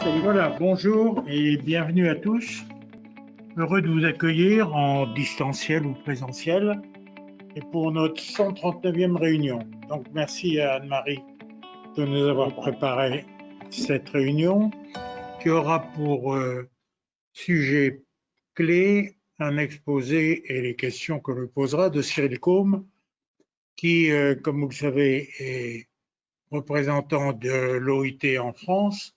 Salut. Voilà, bonjour et bienvenue à tous. Heureux de vous accueillir en distanciel ou présentiel et pour notre 139e réunion. Donc merci à Anne-Marie de nous avoir préparé cette réunion qui aura pour sujet clé un exposé et les questions que l'on posera de Cyril Côme qui, comme vous le savez, est représentant de l'OIT en France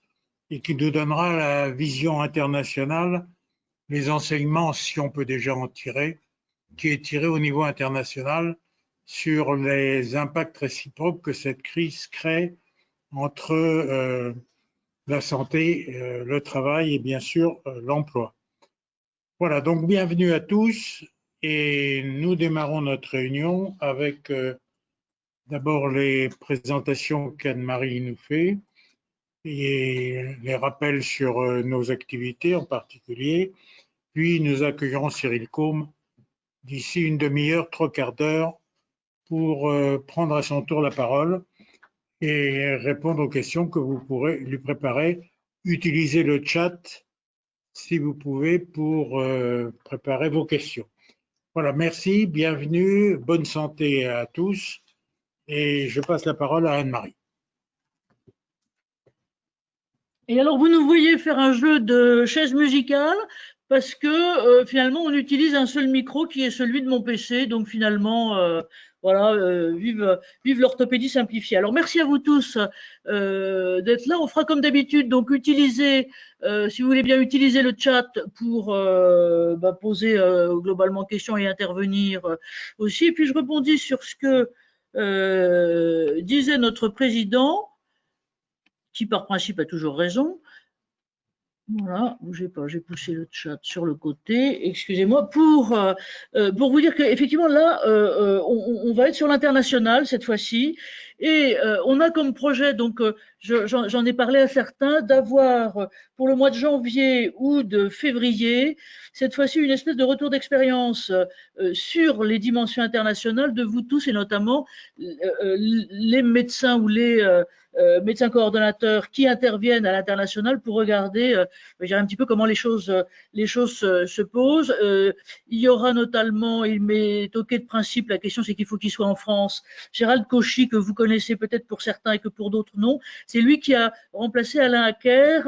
et qui nous donnera la vision internationale, les enseignements, si on peut déjà en tirer, qui est tiré au niveau international sur les impacts réciproques que cette crise crée entre la santé, le travail et bien sûr l'emploi. Voilà, donc bienvenue à tous et nous démarrons notre réunion avec d'abord les présentations qu'Anne-Marie nous fait et les rappels sur nos activités en particulier. Puis nous accueillerons Cyril Côme d'ici une demi-heure, trois quarts d'heure pour prendre à son tour la parole et répondre aux questions que vous pourrez lui préparer. Utilisez le chat si vous pouvez pour préparer vos questions. Voilà, merci, bienvenue, bonne santé à tous et je passe la parole à Anne-Marie. Et alors, vous nous voyez faire un jeu de chaises musicales parce que finalement, on utilise un seul micro qui est celui de mon PC. Donc finalement, voilà, vive l'orthopédie simplifiée. Alors, merci à vous tous d'être là. On fera comme d'habitude. Donc, utilisez, si vous voulez bien, utiliser le chat pour poser globalement questions et intervenir aussi. Et puis, je rebondis sur ce que disait notre président, qui par principe a toujours raison. Voilà, bougez pas, j'ai poussé le chat sur le côté, excusez-moi, pour vous dire qu'effectivement là, on va être sur l'international cette fois-ci, et on a comme projet, donc j'en ai parlé à certains, d'avoir pour le mois de janvier ou de février, cette fois-ci une espèce de retour d'expérience sur les dimensions internationales de vous tous, et notamment les médecins ou les médecins coordonnateurs qui interviennent à l'international pour regarder un petit peu comment les choses se posent. Il y aura notamment, il m'est toqué de principe, la question c'est qu'il faut qu'il soit en France, Gérald Cauchy, que vous connaissez peut-être pour certains et que pour d'autres non. C'est lui qui a remplacé Alain Acker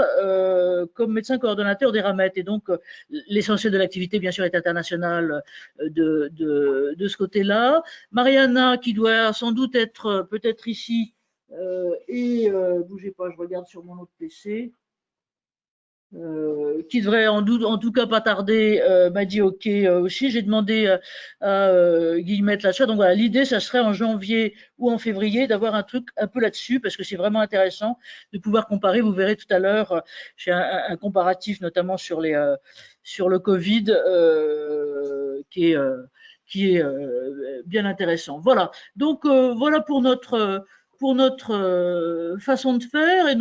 comme médecin coordonnateur des RAMET. Et donc, l'essentiel de l'activité, bien sûr, est international de ce côté-là. Mariana, qui doit sans doute être peut-être ici, bougez pas, je regarde sur mon autre PC, qui devrait en tout cas pas tarder, m'a dit OK aussi. J'ai demandé à Guillemette Lachat. Donc voilà, l'idée, ça serait en janvier ou en février d'avoir un truc un peu là-dessus, parce que c'est vraiment intéressant de pouvoir comparer. Vous verrez tout à l'heure, j'ai un comparatif notamment sur le Covid qui est bien intéressant. Voilà. Donc voilà pour notre façon de faire et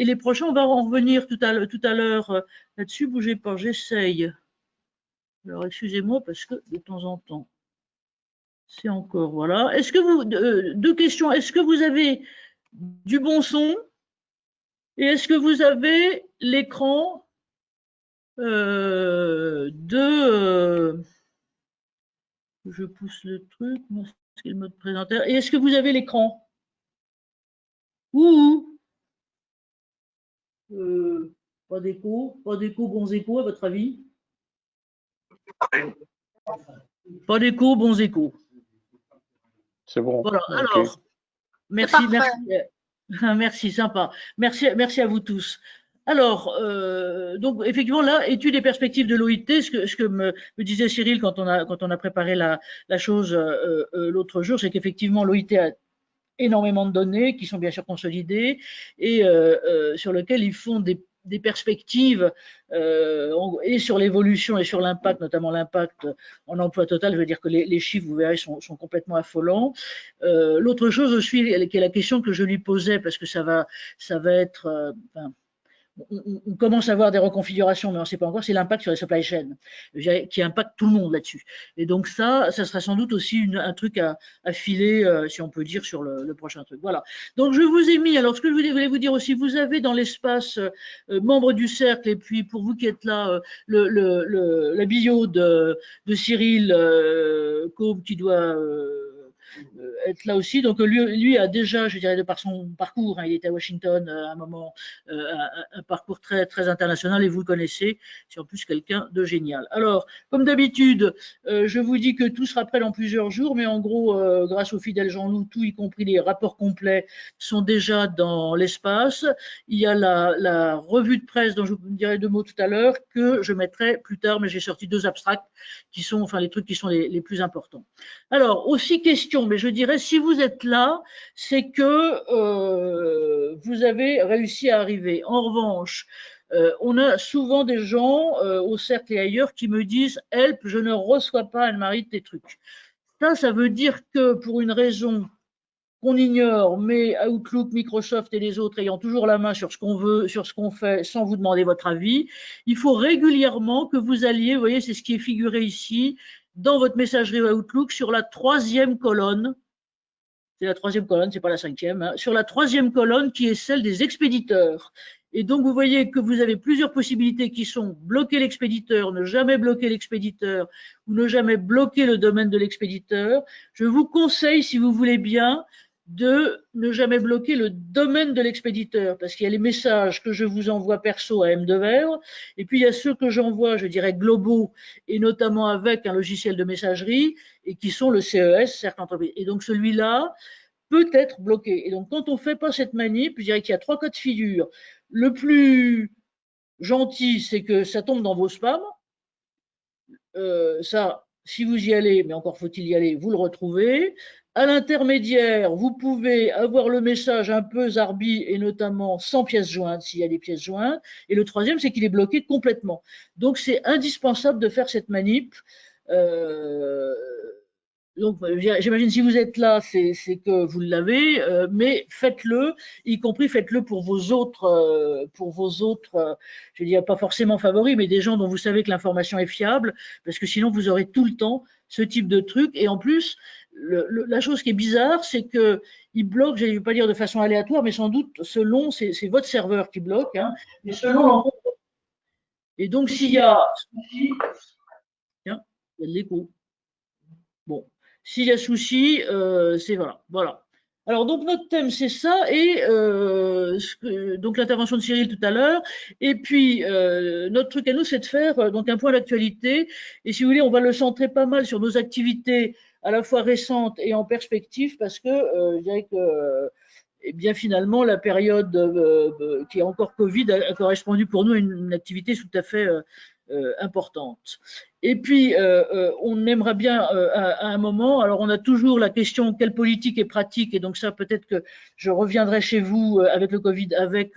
les prochains. On va en revenir tout à l'heure là-dessus. Bougez pas, j'essaye. Alors excusez-moi parce que de temps en temps, c'est encore voilà. Est-ce que vous deux questions. Est-ce que vous avez du bon son et est-ce que vous avez l'écran je pousse le truc. C'est le mode présentateur. Et est-ce que vous avez l'écran? Pas d'écho, bons échos, à votre avis? Pas d'écho, bons échos. C'est bon. Voilà, okay. Alors, merci, sympa. Merci à vous tous. Alors, donc effectivement là, études et perspectives de l'OIT, ce que me disait Cyril quand on a préparé la chose l'autre jour, c'est qu'effectivement l'OIT a énormément de données qui sont bien sûr consolidées et sur lesquelles ils font des perspectives et sur l'évolution et sur l'impact, notamment l'impact en emploi total. Je veux dire que les chiffres, vous verrez, sont complètement affolants. L'autre chose aussi, qui est la question que je lui posais, parce que ça va être on commence à avoir des reconfigurations, mais on ne sait pas encore, c'est l'impact sur les supply chains, qui impacte tout le monde là-dessus. Et donc ça sera sans doute aussi un truc à filer, si on peut dire, sur le prochain truc. Voilà. Donc je vous ai mis, alors ce que je voulais vous dire aussi, vous avez dans l'espace membre du cercle, et puis pour vous qui êtes là, la bio de Cyril Cobb qui doit être là aussi. Donc lui a déjà, je dirais, de par son parcours, hein, il était à Washington à un moment, un parcours très, très international, et vous le connaissez, c'est en plus quelqu'un de génial. Alors, comme d'habitude, je vous dis que tout sera prêt dans plusieurs jours, mais en gros, grâce au fidèle Jean-Loup, tout y compris les rapports complets sont déjà dans l'espace. Il y a la revue de presse dont je vous dirai 2 mots tout à l'heure, que je mettrai plus tard, mais j'ai sorti 2 abstracts qui sont, enfin, les trucs qui sont les plus importants. Alors, aussi question, mais je dirais, si vous êtes là, c'est que vous avez réussi à arriver. En revanche, on a souvent des gens au cercle et ailleurs qui me disent « Help, je ne reçois pas, Anne-Marie, tes trucs ». Ça veut dire que pour une raison qu'on ignore, mais Outlook, Microsoft et les autres ayant toujours la main sur ce qu'on veut, sur ce qu'on fait, sans vous demander votre avis, il faut régulièrement que vous alliez, vous voyez, c'est ce qui est figuré ici, dans votre messagerie Outlook, sur la 3e colonne, c'est la 3e colonne, c'est pas la 5e, hein, sur la 3e colonne qui est celle des expéditeurs. Et donc, vous voyez que vous avez plusieurs possibilités qui sont bloquer l'expéditeur, ne jamais bloquer l'expéditeur ou ne jamais bloquer le domaine de l'expéditeur. Je vous conseille, si vous voulez bien, de ne jamais bloquer le domaine de l'expéditeur, parce qu'il y a les messages que je vous envoie perso à M2R, et puis il y a ceux que j'envoie, je dirais, globaux, et notamment avec un logiciel de messagerie, et qui sont le CES, certaines entreprises. Et donc celui-là peut être bloqué. Et donc quand on ne fait pas cette manip, je dirais qu'il y a 3 cas de figure. Le plus gentil, c'est que ça tombe dans vos spams. Ça, si vous y allez, mais encore faut-il y aller, vous le retrouvez. À l'intermédiaire, vous pouvez avoir le message un peu zarbi et notamment sans pièces jointes, s'il y a des pièces jointes. Et le troisième, c'est qu'il est bloqué complètement. Donc, c'est indispensable de faire cette manip. Donc, j'imagine si vous êtes là, c'est que vous l'avez, mais faites-le, y compris faites-le pour vos autres, je ne dirais pas forcément favoris, mais des gens dont vous savez que l'information est fiable, parce que sinon vous aurez tout le temps ce type de truc. Et en plus, la chose qui est bizarre, c'est que il bloque, je ne vais pas dire de façon aléatoire, mais sans doute selon, c'est votre serveur qui bloque, hein, mais selon l'endroit. Et donc s'il y a, tiens, il y a de l'écho. Bon, s'il y a souci, c'est voilà. Alors donc notre thème c'est ça et donc l'intervention de Cyril tout à l'heure et puis notre truc à nous c'est de faire donc un point d'actualité et si vous voulez on va le centrer pas mal sur nos activités à la fois récentes et en perspective parce que je dirais que eh bien finalement la période qui est encore Covid a correspondu pour nous à une activité tout à fait importante. Et puis, on aimerait bien à un moment, alors on a toujours la question quelle politique est pratique, et donc ça peut-être que je reviendrai chez vous avec le Covid, avec,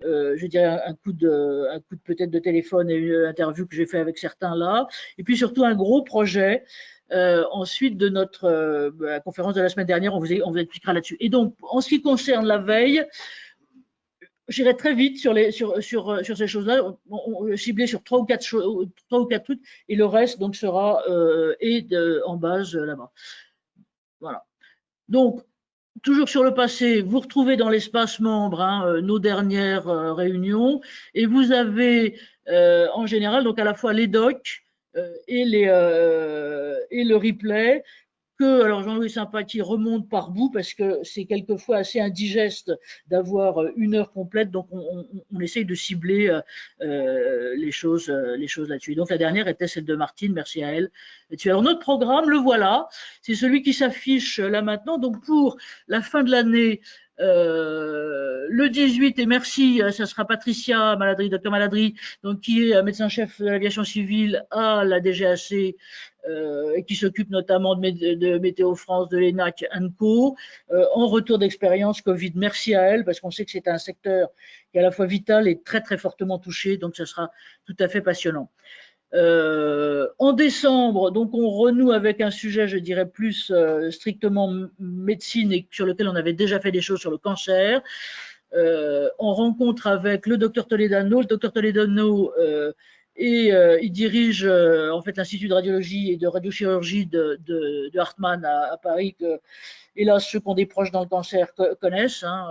je dirais, un coup de peut-être de téléphone et une interview que j'ai fait avec certains là, et puis surtout un gros projet. Ensuite de notre la conférence de la semaine dernière, on vous expliquera là-dessus. Et donc, en ce qui concerne la veille, j'irai très vite sur ces choses-là, cibler sur 3 ou 4 trucs, et le reste donc sera en base là-bas. Voilà. Donc, toujours sur le passé, vous retrouvez dans l'espace membre hein, nos dernières réunions, et vous avez en général donc à la fois les docs et le replay. Alors Jean-Louis Sympathie remonte par bout parce que c'est quelquefois assez indigeste d'avoir 1 heure complète, donc on essaye de cibler les choses là-dessus. Donc la dernière était celle de Martine, merci à elle. Alors notre programme, le voilà, c'est celui qui s'affiche là maintenant. Donc pour la fin de l'année, le 18, et merci, ça sera Patricia Maladry, Dr Maladry, donc qui est médecin-chef de l'aviation civile à la DGAC, et qui s'occupe notamment de Météo France, de l'ENAC, Co, en retour d'expérience Covid. Merci à elle, parce qu'on sait que c'est un secteur qui est à la fois vital et très très fortement touché, donc ça sera tout à fait passionnant. En décembre, donc on renoue avec un sujet, je dirais, plus strictement médecine et sur lequel on avait déjà fait des choses sur le cancer. en rencontre avec le docteur Toledano. Le docteur Toledano il dirige en fait l'Institut de radiologie et de radiochirurgie de Hartmann à Paris, que hélas ceux qui ont des proches dans le cancer connaissent. Hein,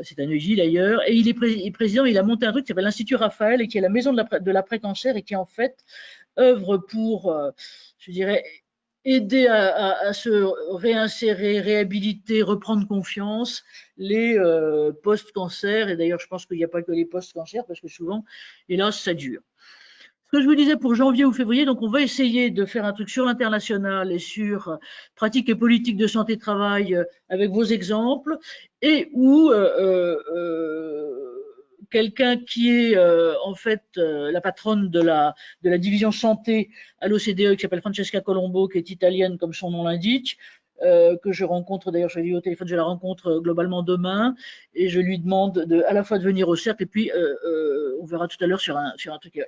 c'est à Neuilly d'ailleurs. Et il est président, il a monté un truc qui s'appelle l'Institut Raphaël et qui est la maison de l'après-cancer et qui en fait œuvre pour, je dirais, aider à se réinsérer, réhabiliter, reprendre confiance les post-cancer. Et d'ailleurs, je pense qu'il n'y a pas que les post-cancer, parce que souvent, hélas, ça dure. Ce que je vous disais pour janvier ou février, donc on va essayer de faire un truc sur l'international et sur pratique et politique de santé-travail avec vos exemples, et où quelqu'un qui est en fait la patronne de la division santé à l'OCDE, qui s'appelle Francesca Colombo, qui est italienne comme son nom l'indique, que je rencontre, d'ailleurs je l'ai dit au téléphone, je la rencontre globalement demain, et je lui demande à la fois de venir au cercle, et puis on verra tout à l'heure sur un truc,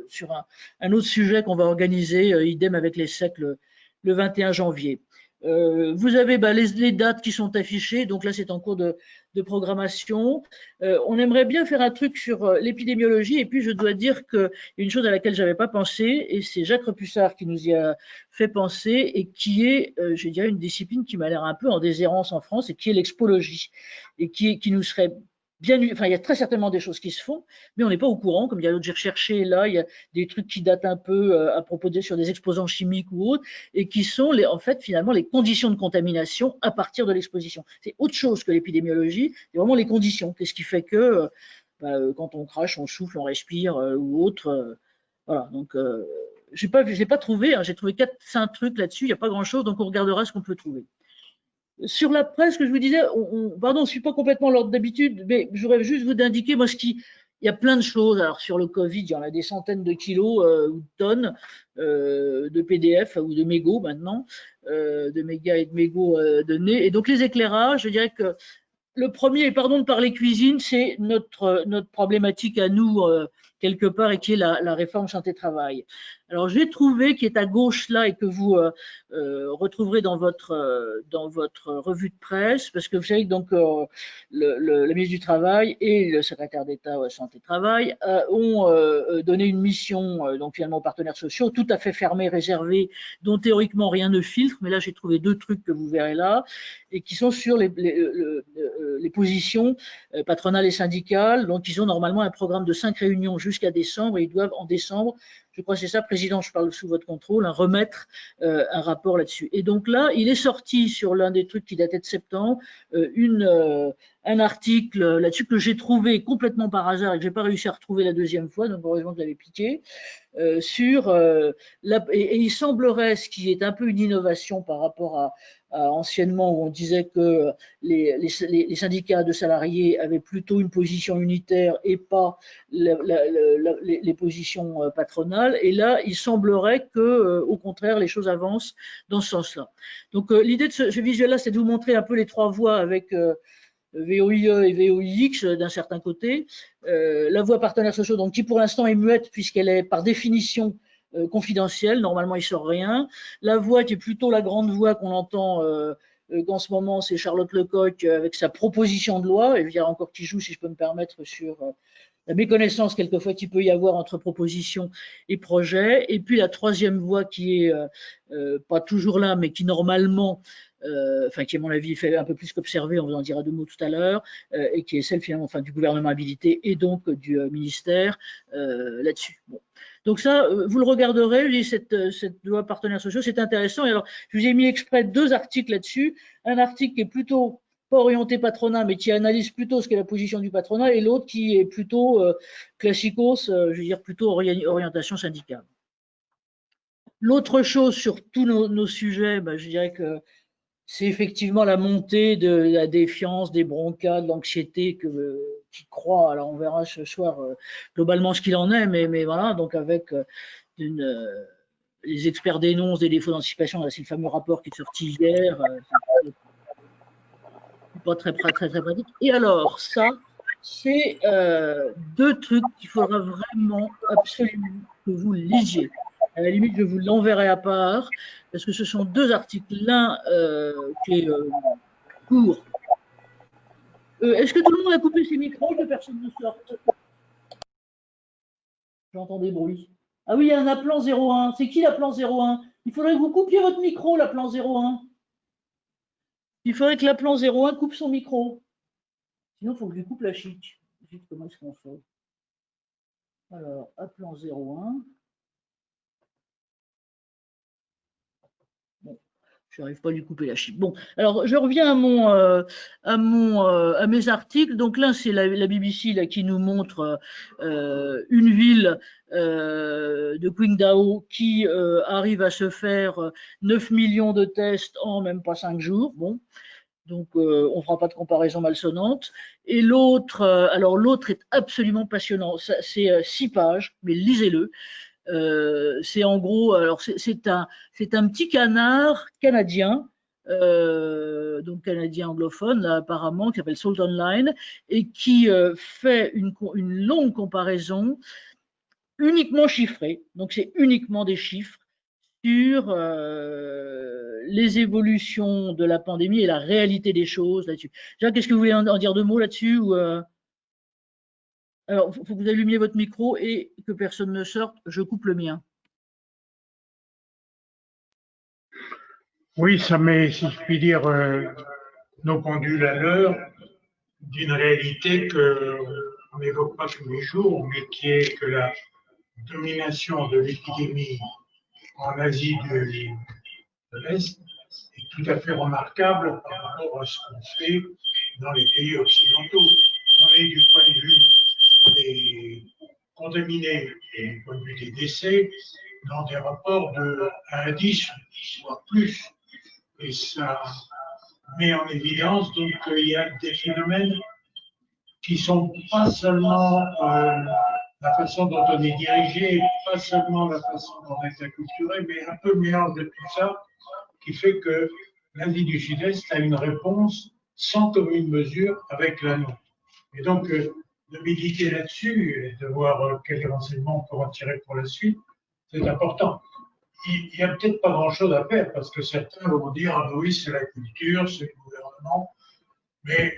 sur un autre sujet qu'on va organiser, idem avec les SEC le 21 janvier. Vous avez les dates qui sont affichées, donc là c'est en cours de programmation. On aimerait bien faire un truc sur l'épidémiologie, et puis je dois dire qu'il y a une chose à laquelle je n'avais pas pensé, et c'est Jacques Repussard qui nous y a fait penser, et qui est, je dirais, une discipline qui m'a l'air un peu en déshérence en France, et qui est l'expologie, et qui nous serait bien, enfin, il y a très certainement des choses qui se font, mais on n'est pas au courant. Comme il y a l'autre, j'ai recherché là, il y a des trucs qui datent un peu à propos sur des exposants chimiques ou autres, et qui sont en fait finalement les conditions de contamination à partir de l'exposition. C'est autre chose que l'épidémiologie, c'est vraiment les conditions. Qu'est-ce qui fait que quand on crache, on souffle, on respire ou autre. Voilà. Donc je n'ai pas trouvé. Hein, j'ai trouvé 4-5 trucs là-dessus. Il n'y a pas grand-chose, donc on regardera ce qu'on peut trouver. Sur la presse, que je vous disais, pardon, je ne suis pas complètement l'ordre d'habitude, mais je voudrais juste vous indiquer, moi, il y a plein de choses. Alors, sur le Covid, il y en a des centaines de kilos ou de tonnes de PDF ou de mégots maintenant, de mégas et de mégots donnés. Et donc, les éclairages, je dirais que le premier, et pardon de parler cuisine, c'est notre problématique à nous, quelque part, et qui est la réforme santé-travail. Alors, j'ai trouvé, qui est à gauche là, et que vous retrouverez dans votre revue de presse, parce que vous savez que donc, le ministre du Travail et le secrétaire d'État Santé-Travail ont donné une mission, donc finalement aux partenaires sociaux, tout à fait fermée, réservée, dont théoriquement rien ne filtre, mais là j'ai trouvé 2 trucs que vous verrez là, et qui sont sur les positions patronales et syndicales. Donc, ils ont normalement un programme de 5 réunions jusqu'à décembre, et ils doivent en décembre, je crois que c'est ça, Président, je parle sous votre contrôle, remettre un rapport là-dessus. Et donc là, il est sorti sur l'un des trucs qui datait de septembre, un article là-dessus que j'ai trouvé complètement par hasard et que je n'ai pas réussi à retrouver la deuxième fois, donc heureusement que je l'avais piqué, et il semblerait, ce qui est un peu une innovation par rapport à anciennement où on disait que les syndicats de salariés avaient plutôt une position unitaire et pas les positions patronales. Et là, il semblerait que, au contraire, les choses avancent dans ce sens-là. Donc, l'idée de ce visuel-là, c'est de vous montrer un peu les 3 voies avec VOIE et VOIX d'un certain côté. La voie partenaires sociaux, donc, qui pour l'instant est muette puisqu'elle est par définition confidentielle, normalement il ne sort rien. La voix qui est plutôt la grande voix qu'on entend qu'en ce moment, c'est Charlotte Lecoq avec sa proposition de loi, et il y a encore qui joue, si je peux me permettre, sur la méconnaissance quelquefois qu'il peut y avoir entre proposition et projet. Et puis la troisième voie qui est pas toujours là, mais qui normalement, qui à mon avis fait un peu plus qu'observer, on vous en dira 2 mots tout à l'heure, et qui est celle finalement du gouvernement habilité et donc du ministère là-dessus. Bon. Donc ça, vous le regarderez, cette loi partenaires sociaux, c'est intéressant. Et alors, je vous ai mis exprès 2 articles là-dessus. Un article qui est plutôt pas orienté patronat, mais qui analyse plutôt ce qu'est la position du patronat, et l'autre qui est plutôt classicos, je veux dire plutôt orientation syndicale. L'autre chose sur tous nos sujets, je dirais que c'est effectivement la montée de la défiance, des broncas, de l'anxiété qui croît. Alors on verra ce soir globalement ce qu'il en est, mais voilà, donc avec les experts dénoncent des défauts d'anticipation, c'est le fameux rapport qui est sorti hier, pas très pratique. Et alors ça, c'est 2 trucs qu'il faudra vraiment absolument que vous lisiez. À la limite, je vous l'enverrai à part, parce que ce sont 2 articles. L'un qui est court, Est-ce que tout le monde a coupé ses micros, que personne ne sorte? J'entends des bruits. Ah oui, il y a un appelant 01. C'est qui l'appelant 01? Il faudrait que vous coupiez votre micro, l'appelant 01. Il faudrait que l'appelant 01 coupe son micro. Sinon, il faut que je lui coupe la chic. Comment est-ce qu'on fait? Alors, appelant 01. Bon, je n'arrive pas à lui couper la chic. Bon, alors je reviens à mes articles. Donc là, c'est la BBC là, qui nous montre une ville de Qingdao qui arrive à se faire 9 millions de tests en même pas 5 jours. Bon. Donc, on ne fera pas de comparaison malsonnante. Et l'autre, alors l'autre est absolument passionnant. C'est 6 pages, mais lisez-le. C'est en gros, alors c'est un petit canard canadien, donc canadien anglophone là, apparemment, qui s'appelle Salt Online, et qui fait une longue comparaison uniquement chiffrée. Donc c'est uniquement des chiffres sur les évolutions de la pandémie et la réalité des choses là-dessus. Jacques, est-ce que vous voulez en dire 2 mots là-dessus ou Alors, il faut que vous allumiez votre micro et que personne ne sorte. Je coupe le mien. Oui, ça met, si je puis dire, nos pendules à l'heure d'une réalité qu'on n'évoque pas tous les jours, mais qui est que la domination de l'épidémie en Asie de l'Est est tout à fait remarquable par rapport à ce qu'on fait dans les pays occidentaux. On est du point de vue des contaminés et du point de vue des décès dans des rapports de 1 à 10, voire plus. Et ça met en évidence donc qu'il y a des phénomènes qui sont pas seulement la façon dont on est dirigé, pas seulement la façon dont on est acculturé, mais un peu le mélange de tout ça qui fait que l'Asie du Sud-Est a une réponse sans commune mesure avec la nôtre. Et donc, de méditer là-dessus et de voir quels renseignements on peut en tirer pour la suite, c'est important. Il n'y a peut-être pas grand-chose à faire parce que certains vont dire ah ben oui, c'est la culture, c'est le gouvernement, mais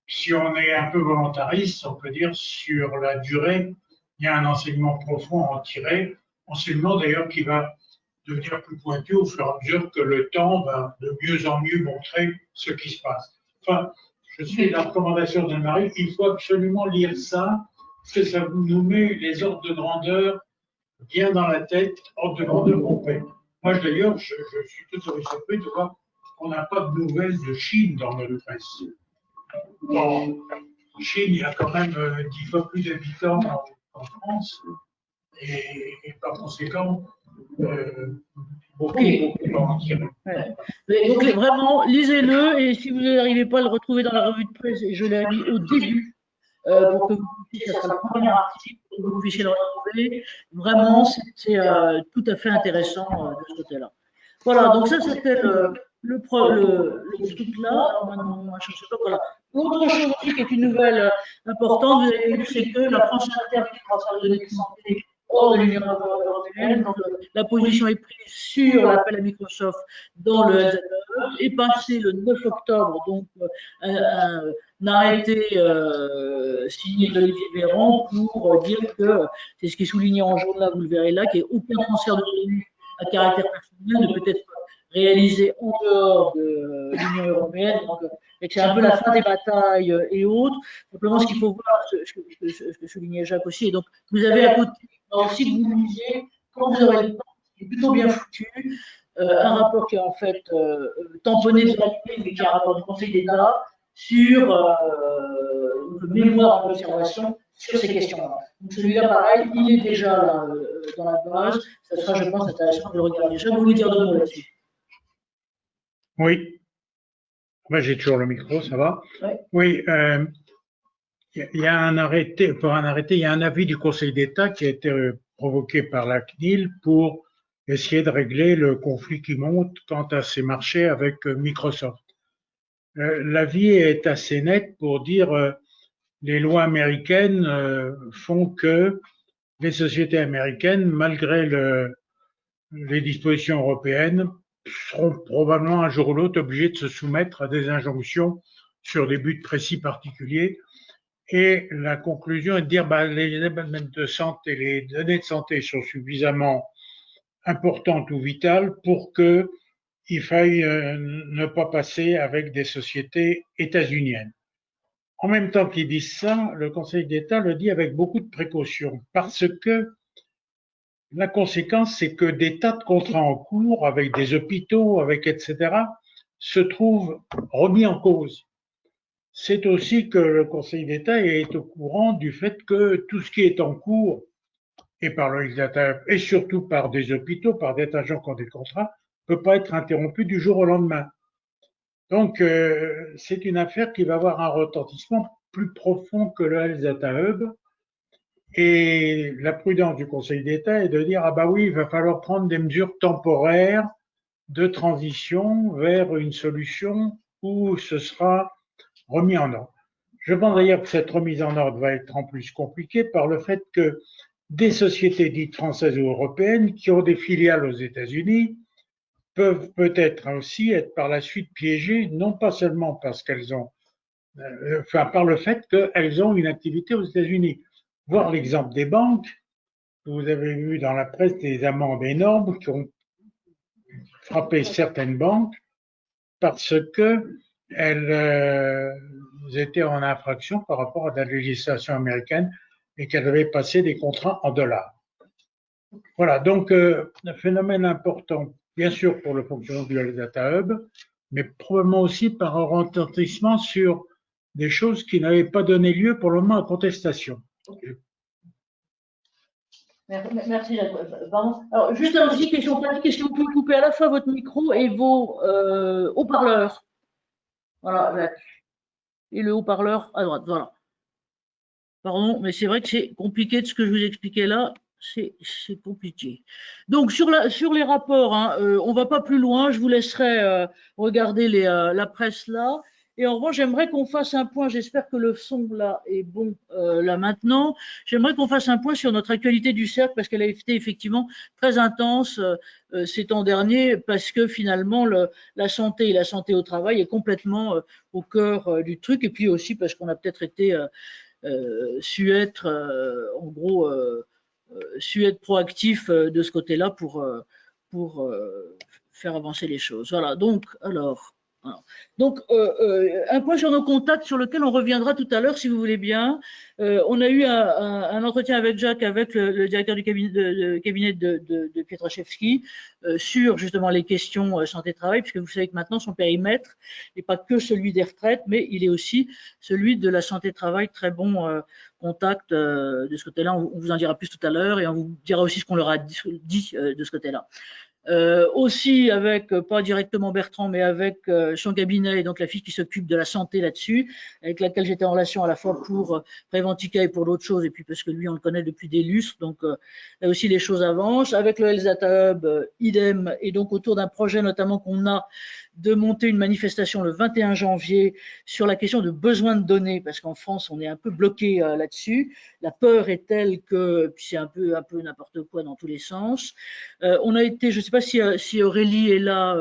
si on est un peu volontariste, on peut dire sur la durée, il y a un enseignement profond à en tirer, enseignement d'ailleurs qui va devenir plus pointu au fur et à mesure que le temps va de mieux en mieux montrer ce qui se passe. Enfin, je suis la recommandation d'Anne-Marie, il faut absolument lire ça, parce que ça nous met les ordres de grandeur bien dans la tête, ordre de grandeur complet. Moi d'ailleurs, je suis tout à fait surpris de voir qu'on n'a pas de nouvelles de Chine dans notre presse. En Chine, il y a quand même 10 fois plus d'habitants qu'en France, et par conséquent, beaucoup en tirer. Ouais. Donc vraiment, lisez-le et si vous n'arrivez pas à le retrouver dans la revue de presse, je l'ai mis au début pour que vous puissiez, ça sera le premier article, pour que vous puissiez le retrouver. Vraiment, c'est tout à fait intéressant de ce côté-là. Voilà, donc ça c'était le truc là. Alors maintenant, je ne sais pas, voilà. Autre chose aussi qui est une nouvelle importante, vous avez vu, c'est que la France interdit les transferts de données de santé hors de l'Union européenne. Donc, la position est prise sur l'appel à Microsoft dans le Health est passé le 9 octobre, donc un arrêté signé d'Olivier Véran pour dire que, c'est ce qui est souligné en jaune là, vous le verrez là, qu'il n'y ait aucun transfert de données à caractère personnel ne peut être réalisé en dehors de l'Union européenne. Donc, et que c'est un peu la fin des batailles et autres. Simplement, ce qu'il faut voir, ce que soulignait Jacques aussi, et donc vous avez à côté aussi que vous lisiez, quand vous aurez le temps, qui est plutôt bien foutu, un rapport qui est en fait tamponné de l'actualité, mais qui est un rapport du Conseil d'État sur le mémoire d'observation sur ces questions-là. Donc celui-là, pareil, il est déjà là, dans la base. Ça sera, je pense, intéressant de le regarder. Je vais vous dire 2 mots là-dessus. Oui. Moi, j'ai toujours le micro, ça va? Ouais. Oui. Il y a un arrêté, il y a un avis du Conseil d'État qui a été provoqué par la CNIL pour essayer de régler le conflit qui monte quant à ces marchés avec Microsoft. L'avis est assez net pour dire les lois américaines font que les sociétés américaines, malgré les dispositions européennes, seront probablement un jour ou l'autre obligées de se soumettre à des injonctions sur des buts précis particuliers. Et la conclusion est de dire les éléments de santé, les données de santé sont suffisamment importantes ou vitales pour qu'il faille ne pas passer avec des sociétés états-uniennes. En même temps qu'ils disent ça, le Conseil d'État le dit avec beaucoup de précaution, parce que la conséquence, c'est que des tas de contrats en cours avec des hôpitaux, avec etc., se trouvent remis en cause. C'est aussi que le Conseil d'État est au courant du fait que tout ce qui est en cours, et par le législateur, et surtout par des hôpitaux, par des agents qui ont des contrats, ne peut pas être interrompu du jour au lendemain. Donc, c'est une affaire qui va avoir un retentissement plus profond que le Health Data Hub. Et la prudence du Conseil d'État est de dire, ah bah oui, il va falloir prendre des mesures temporaires de transition vers une solution où ce sera remis en ordre. Je pense d'ailleurs que cette remise en ordre va être en plus compliquée par le fait que des sociétés dites françaises ou européennes qui ont des filiales aux États-Unis peuvent peut-être aussi être par la suite piégées, non pas seulement parce qu'elles ont, par le fait qu'elles ont une activité aux États-Unis. Voir l'exemple des banques, vous avez vu dans la presse des amendes énormes qui ont frappé certaines banques parce qu'elles étaient en infraction par rapport à la législation américaine et qu'elles avaient passé des contrats en dollars. Voilà, donc un phénomène important, bien sûr pour le fonctionnement du Data Hub, mais probablement aussi par un retentissement sur des choses qui n'avaient pas donné lieu pour le moment à contestation. Merci. Pardon. Alors, juste une petite question pratique. Est-ce que vous pouvez couper à la fois votre micro et vos haut-parleurs? Voilà. Et le haut-parleur à droite. Voilà. Pardon, mais c'est vrai que c'est compliqué de ce que je vous expliquais là. C'est compliqué. Donc, sur les rapports, hein, on ne va pas plus loin. Je vous laisserai regarder la presse là. Et en revanche, j'aimerais qu'on fasse un point, j'espère que le son là est bon là maintenant, j'aimerais qu'on fasse un point sur notre actualité du cercle parce qu'elle a été effectivement très intense ces temps derniers parce que finalement la santé et la santé au travail est complètement au cœur du truc et puis aussi parce qu'on a peut-être été su être en gros su être proactif de ce côté-là pour faire avancer les choses. Voilà, donc, alors, donc un point sur nos contacts sur lequel on reviendra tout à l'heure, si vous voulez bien. On a eu un entretien avec Jacques, avec le directeur du cabinet de Pietraszewski, sur justement les questions santé-travail, puisque vous savez que maintenant son périmètre n'est pas que celui des retraites, mais il est aussi celui de la santé-travail, très bon contact de ce côté-là. On vous en dira plus tout à l'heure et on vous dira aussi ce qu'on leur a dit de ce côté-là. Aussi avec, pas directement Bertrand, mais avec son cabinet, et donc la fille qui s'occupe de la santé là-dessus, avec laquelle j'étais en relation à la fois pour Préventica et pour d'autres choses, et puis parce que lui, on le connaît depuis des lustres, donc là aussi les choses avancent. Avec le Health Data Hub, idem, et donc autour d'un projet notamment qu'on a de monter une manifestation le 21 janvier sur la question de besoin de données, parce qu'en France, on est un peu bloqué là-dessus. La peur est telle que c'est un peu n'importe quoi dans tous les sens. On a été, je ne sais pas si Aurélie est là,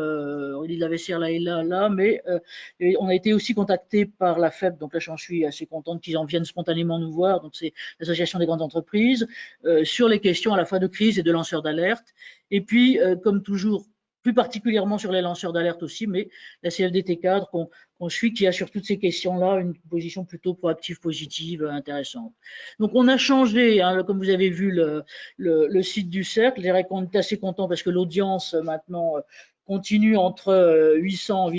Aurélie Lavessière là est là, mais on a été aussi contacté par la FEB, donc là j'en suis assez contente qu'ils en viennent spontanément nous voir, donc c'est l'Association des grandes entreprises, sur les questions à la fois de crise et de lanceurs d'alerte. Et puis, comme toujours, plus particulièrement sur les lanceurs d'alerte aussi, mais la CFDT cadre qu'on suit, qui a sur toutes ces questions-là une position plutôt proactive, positive, intéressante. Donc on a changé, hein, comme vous avez vu le site du cercle, je dirais qu'on est assez content parce que l'audience maintenant continue entre 800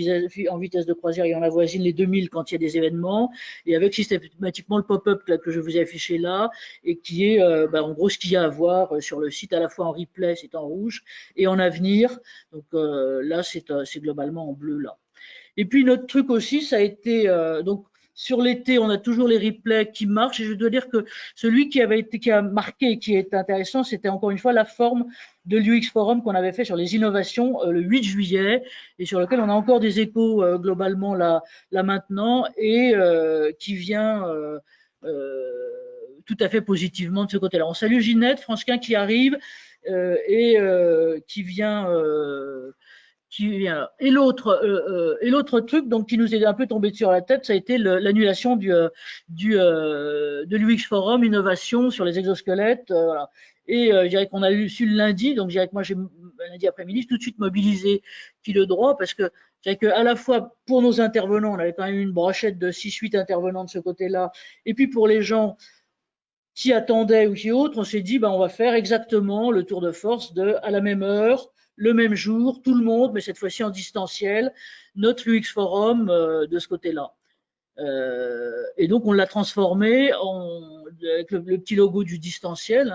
en vitesse de croisière et on avoisine les 2000 quand il y a des événements, et avec systématiquement le pop-up que je vous ai affiché là, et qui est en gros ce qu'il y a à voir sur le site, à la fois en replay, c'est en rouge, et en avenir, donc là c'est globalement en bleu là. Et puis notre truc aussi, ça a été, donc sur l'été, on a toujours les replays qui marchent, et je dois dire que celui qui a marqué et qui est intéressant, c'était encore une fois la forme de l'UX Forum qu'on avait fait sur les innovations le 8 juillet, et sur lequel on a encore des échos globalement là maintenant, et qui vient tout à fait positivement de ce côté-là. On salue Ginette Fransquin qui arrive et qui vient qui vient là. Et l'autre truc donc, qui nous est un peu tombé sur la tête, ça a été l'annulation de l'UX Forum Innovation sur les exosquelettes. Voilà. Et je dirais qu'on a su le lundi, donc je dirais que moi, lundi après-midi, tout de suite mobilisé qui le droit, parce que je dirais qu'à la fois pour nos intervenants, on avait quand même une brochette de 6-8 intervenants de ce côté-là, et puis pour les gens qui attendaient ou qui autres, on s'est dit, on va faire exactement le tour de force à la même heure, le même jour, tout le monde, mais cette fois-ci en distanciel, notre UX Forum de ce côté-là. Et donc, on l'a transformé avec le petit logo du distanciel,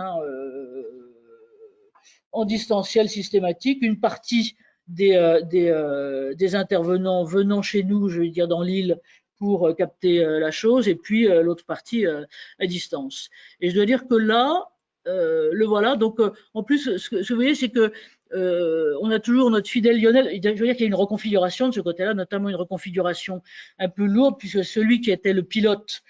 en distanciel systématique. Une partie des intervenants venant chez nous, je veux dire dans l'île, pour capter la chose, et puis l'autre partie à distance. Et je dois dire que là, le voilà. Donc, en plus, ce que vous voyez, c'est que on a toujours notre fidèle Lionel. Je veux dire qu'il y a une reconfiguration de ce côté-là, notamment une reconfiguration un peu lourde, puisque celui qui était le pilote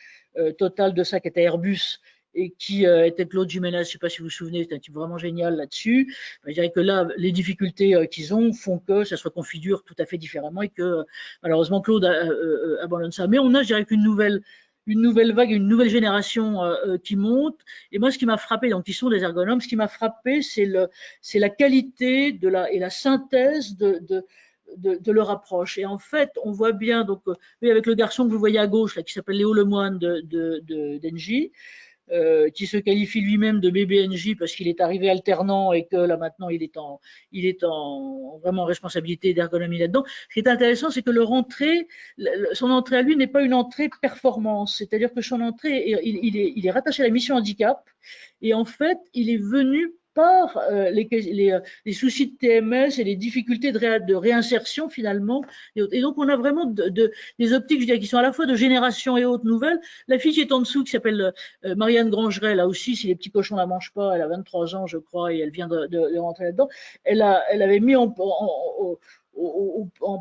total de ça, qui était Airbus, et qui était Claude Jiménez, je ne sais pas si vous vous souvenez, c'est un type vraiment génial là-dessus. Je dirais que là, les difficultés qu'ils ont font que ça se reconfigure tout à fait différemment et que malheureusement Claude abandonne ça. Mais on a, je dirais qu'une nouvelle vague, une nouvelle génération qui monte. Et moi, ce qui m'a frappé, donc ils sont des ergonomes, ce qui m'a frappé, c'est la qualité et la synthèse de leur approche. Et en fait, on voit bien, donc, avec le garçon que vous voyez à gauche, là, qui s'appelle Léo Lemoine d'Engie, qui se qualifie lui-même de BBNJ parce qu'il est arrivé alternant et que là maintenant il est en vraiment responsabilité d'ergonomie là-dedans. Ce qui est intéressant, c'est que son entrée à lui n'est pas une entrée performance, c'est-à-dire que son entrée, il est rattaché à la mission handicap et en fait il est venu par les soucis de TMS et les difficultés de réinsertion finalement. Et donc on a vraiment des optiques, je dirais, qui sont à la fois de génération et autres nouvelles. La fille qui est en dessous, qui s'appelle Marianne Grangeret, là aussi, si les petits cochons la mangent pas, elle a 23 ans, je crois, et elle vient de rentrer là-dedans. Elle avait mis en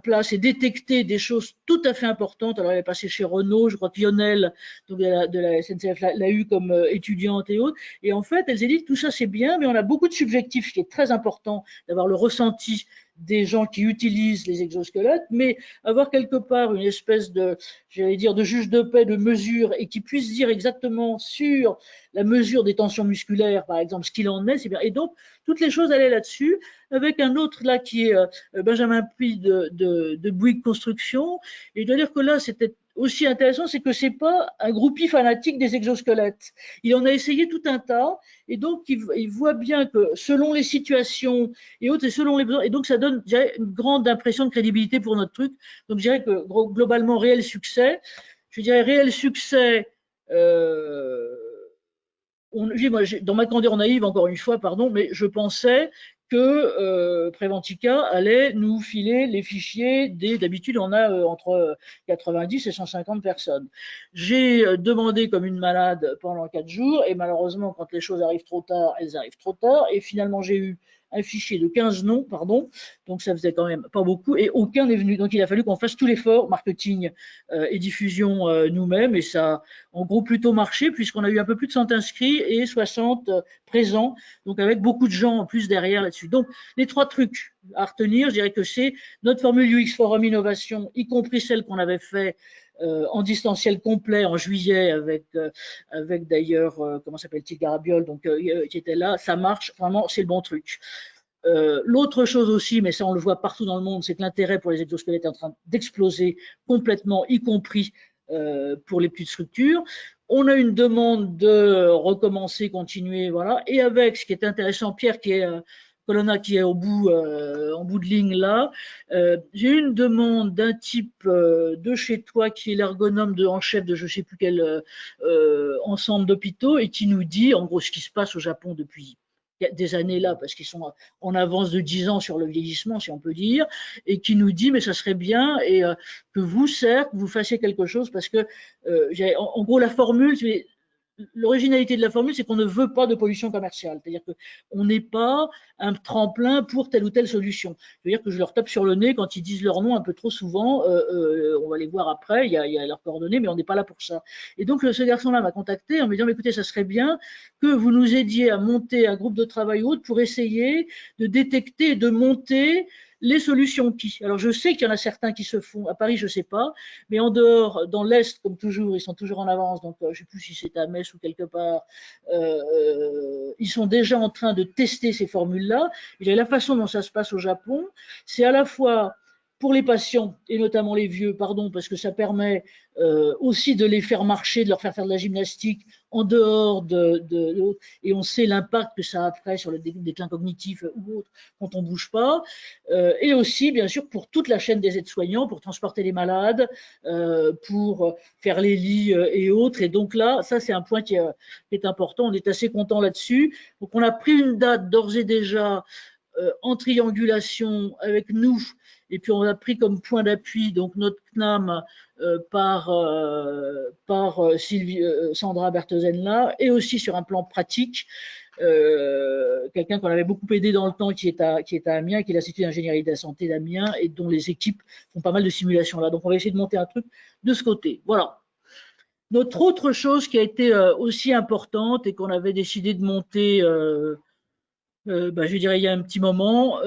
place et détecté des choses tout à fait importantes. Alors, elle est passée chez Renault, je crois que Lionel, donc de la SNCF, l'a eu comme étudiante et autres. Et en fait, elle s'est dit, tout ça c'est bien, mais on a beaucoup de subjectifs, ce qui est très important, d'avoir le ressenti des gens qui utilisent les exosquelettes, mais avoir quelque part une espèce de, j'allais dire, de juge de paix, de mesure, et qui puisse dire exactement sur la mesure des tensions musculaires, par exemple, ce qu'il en est, c'est bien. Et donc, toutes les choses allaient là-dessus, avec un autre là qui est Benjamin Puy de Bouygues Construction. Et je dois dire que là, c'était aussi intéressant, c'est que c'est pas un groupie fanatique des exosquelettes. Il en a essayé tout un tas, et donc il voit bien que selon les situations et autres, et selon les besoins, et donc ça donne, je dirais, une grande impression de crédibilité pour notre truc. Donc je dirais que globalement, réel succès. Je dirais réel succès. Moi, dans ma candeur naïve, encore une fois, pardon, mais je pensais que Préventica allait nous filer les fichiers. D'habitude, on a entre 90 et 150 personnes. J'ai demandé comme une malade pendant 4 jours, et malheureusement, quand les choses arrivent trop tard, elles arrivent trop tard, et finalement, j'ai eu un fichier de 15 noms, pardon, donc ça faisait quand même pas beaucoup, et aucun n'est venu. Donc il a fallu qu'on fasse tout l'effort, marketing et diffusion nous-mêmes, et ça a en gros plutôt marché, puisqu'on a eu un peu plus de 100 inscrits et 60 présents, donc avec beaucoup de gens en plus derrière là-dessus. Donc les 3 trucs à retenir, je dirais que c'est notre formule UX Forum Innovation, y compris celle qu'on avait fait en distanciel complet en juillet avec d'ailleurs, comment s'appelle-t-il, Garabiol, donc qui était là, ça marche, vraiment, c'est le bon truc. L'autre chose aussi, mais ça on le voit partout dans le monde, c'est que l'intérêt pour les exosquelettes est en train d'exploser complètement, y compris pour les petites structures. On a une demande de recommencer, continuer, voilà. Et avec ce qui est intéressant, Pierre, qui est Colonna, qui est en bout de ligne là, j'ai eu une demande d'un type de chez toi qui est l'ergonome en chef de je ne sais plus quel ensemble d'hôpitaux et qui nous dit en gros ce qui se passe au Japon depuis des années là, parce qu'ils sont en avance de 10 ans sur le vieillissement, si on peut dire, et qui nous dit, mais ça serait bien, et que vous, certes, vous fassiez quelque chose, parce que, en gros, la formule, l'originalité de la formule, c'est qu'on ne veut pas de pollution commerciale. C'est-à-dire qu'on n'est pas un tremplin pour telle ou telle solution. C'est-à-dire que je leur tape sur le nez quand ils disent leur nom un peu trop souvent. On va les voir après, il y a leurs coordonnées, mais on n'est pas là pour ça. Et donc, ce garçon-là m'a contacté en me disant, écoutez, ça serait bien que vous nous aidiez à monter un groupe de travail ou autre pour essayer de détecter et de monter les solutions qui. Alors je sais qu'il y en a certains qui se font, à Paris je ne sais pas, mais en dehors, dans l'Est comme toujours, ils sont toujours en avance, donc je ne sais plus si c'est à Metz ou quelque part, ils sont déjà en train de tester ces formules-là. Et la façon dont ça se passe au Japon, c'est à la fois pour les patients, et notamment les vieux, pardon, parce que ça permet aussi de les faire marcher, de leur faire de la gymnastique en dehors et on sait l'impact que ça a après sur le déclin cognitif ou autre quand on ne bouge pas, et aussi bien sûr pour toute la chaîne des aides-soignants, pour transporter les malades, pour faire les lits et autres. Et donc là, ça c'est un point qui est important, on est assez content là-dessus. Donc on a pris une date d'ores et déjà en triangulation avec nous, et puis on a pris comme point d'appui donc notre CNAM par Sandra Bertheusen-là, et aussi sur un plan pratique, quelqu'un qu'on avait beaucoup aidé dans le temps qui est à Amiens, qui est l'Institut d'ingénierie de la santé d'Amiens, et dont les équipes font pas mal de simulations là. Donc on va essayer de monter un truc de ce côté. Voilà. Notre autre chose qui a été aussi importante et qu'on avait décidé de monter je dirais il y a un petit moment,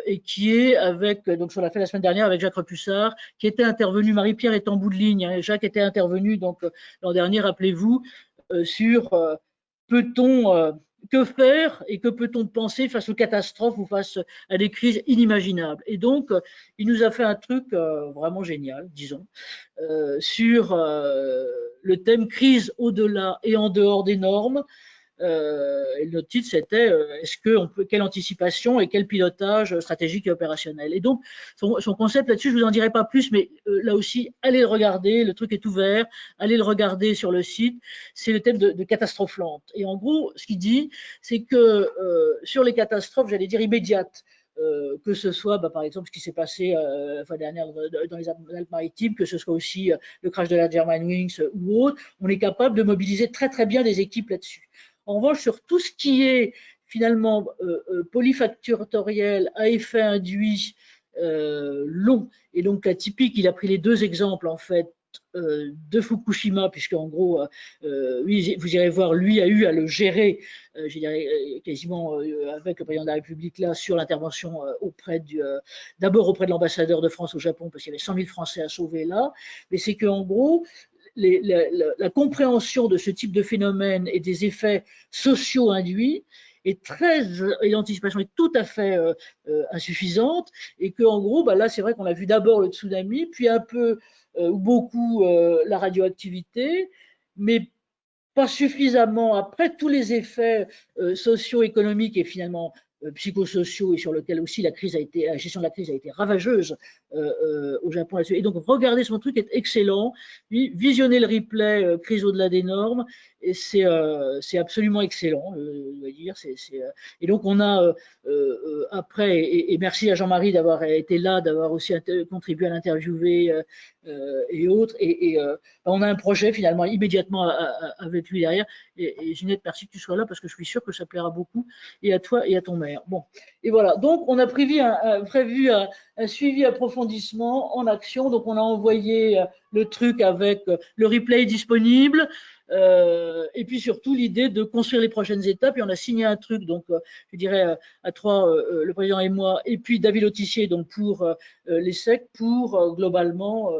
et qui est avec, donc on l'a fait la semaine dernière avec Jacques Repussard, qui était intervenu, Marie-Pierre est en bout de ligne, hein, Jacques était intervenu donc l'an dernier, rappelez-vous, sur peut-on, que faire et que peut-on penser face aux catastrophes ou face à des crises inimaginables. Et donc, il nous a fait un truc vraiment génial, disons, sur le thème crise au-delà et en dehors des normes. Et notre titre, c'était quelle anticipation et quel pilotage stratégique et opérationnel. Et donc, son concept là-dessus, je ne vous en dirai pas plus, mais là aussi, allez le regarder, le truc est ouvert, allez le regarder sur le site. C'est le thème de catastrophe lente. Et en gros, ce qu'il dit, c'est que sur les catastrophes, j'allais dire immédiates, que ce soit par exemple ce qui s'est passé la fois dernière dans les Alpes-Maritimes, que ce soit aussi le crash de la Germanwings ou autre, on est capable de mobiliser très très bien des équipes là-dessus. En revanche, sur tout ce qui est finalement polyfactoriel à effet induit long, et donc atypique, il a pris les deux exemples en fait de Fukushima, puisque en gros, oui, vous irez voir, lui a eu à le gérer, je dirais quasiment avec le président de la République là, sur l'intervention d'abord auprès de l'ambassadeur de France au Japon, parce qu'il y avait 100 000 Français à sauver là, mais c'est qu'en gros, la compréhension de ce type de phénomène et des effets sociaux induits et l'anticipation est tout à fait insuffisante, et qu'en gros, là c'est vrai qu'on a vu d'abord le tsunami, puis un peu ou beaucoup la radioactivité, mais pas suffisamment après tous les effets socio-économiques et finalement psychosociaux, et sur lequel aussi la gestion de la crise a été ravageuse au Japon. Et donc, regardez, son truc est excellent. Visionnez le replay crise au-delà des normes, et c'est absolument excellent, je dois dire. Et donc, on a après, et merci à Jean-Marie d'avoir été là, d'avoir aussi contribué à l'interviewer et autres. Et on a un projet finalement immédiatement avec lui derrière. Et Ginette, merci que tu sois là, parce que je suis sûr que ça plaira beaucoup, et à toi et à ton maire. Bon, et voilà. Donc, on a prévu un suivi approfondissement en action. Donc, on a envoyé le truc avec le replay disponible, et puis surtout l'idée de construire les prochaines étapes. Et on a signé un truc, donc je dirais à trois, le président et moi, et puis David Autissier, donc pour l'ESSEC, pour globalement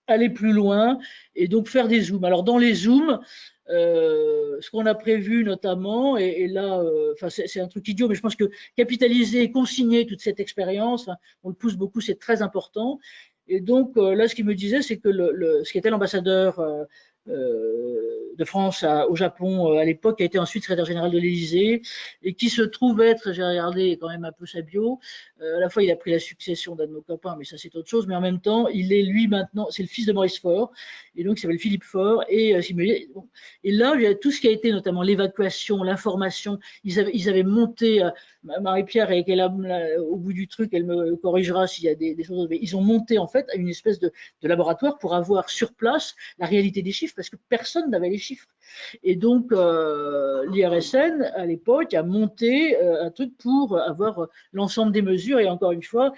aller plus loin et donc faire des zooms. Alors dans les zooms, ce qu'on a prévu notamment, et là, c'est un truc idiot, mais je pense que capitaliser et consigner toute cette expérience, on le pousse beaucoup, c'est très important. Et donc là, ce qu'il me disait, c'est que ce qui était l'ambassadeur de France au Japon à l'époque, qui a été ensuite secrétaire général de l'Élysée, et qui se trouve être, j'ai regardé quand même un peu sa bio, à la fois il a pris la succession d'un de nos copains, mais ça c'est autre chose, mais en même temps, il est lui maintenant, c'est le fils de Maurice Faure, et donc il s'appelle Philippe Faure, et là, il y a tout ce qui a été notamment l'évacuation, l'information, ils avaient monté, Marie-Pierre est là au bout du truc, elle me corrigera s'il y a des choses, mais ils ont monté en fait une espèce de laboratoire pour avoir sur place la réalité des chiffres, parce que personne n'avait les chiffres. Et donc, l'IRSN, à l'époque, a monté un truc pour avoir l'ensemble des mesures. Et encore une fois,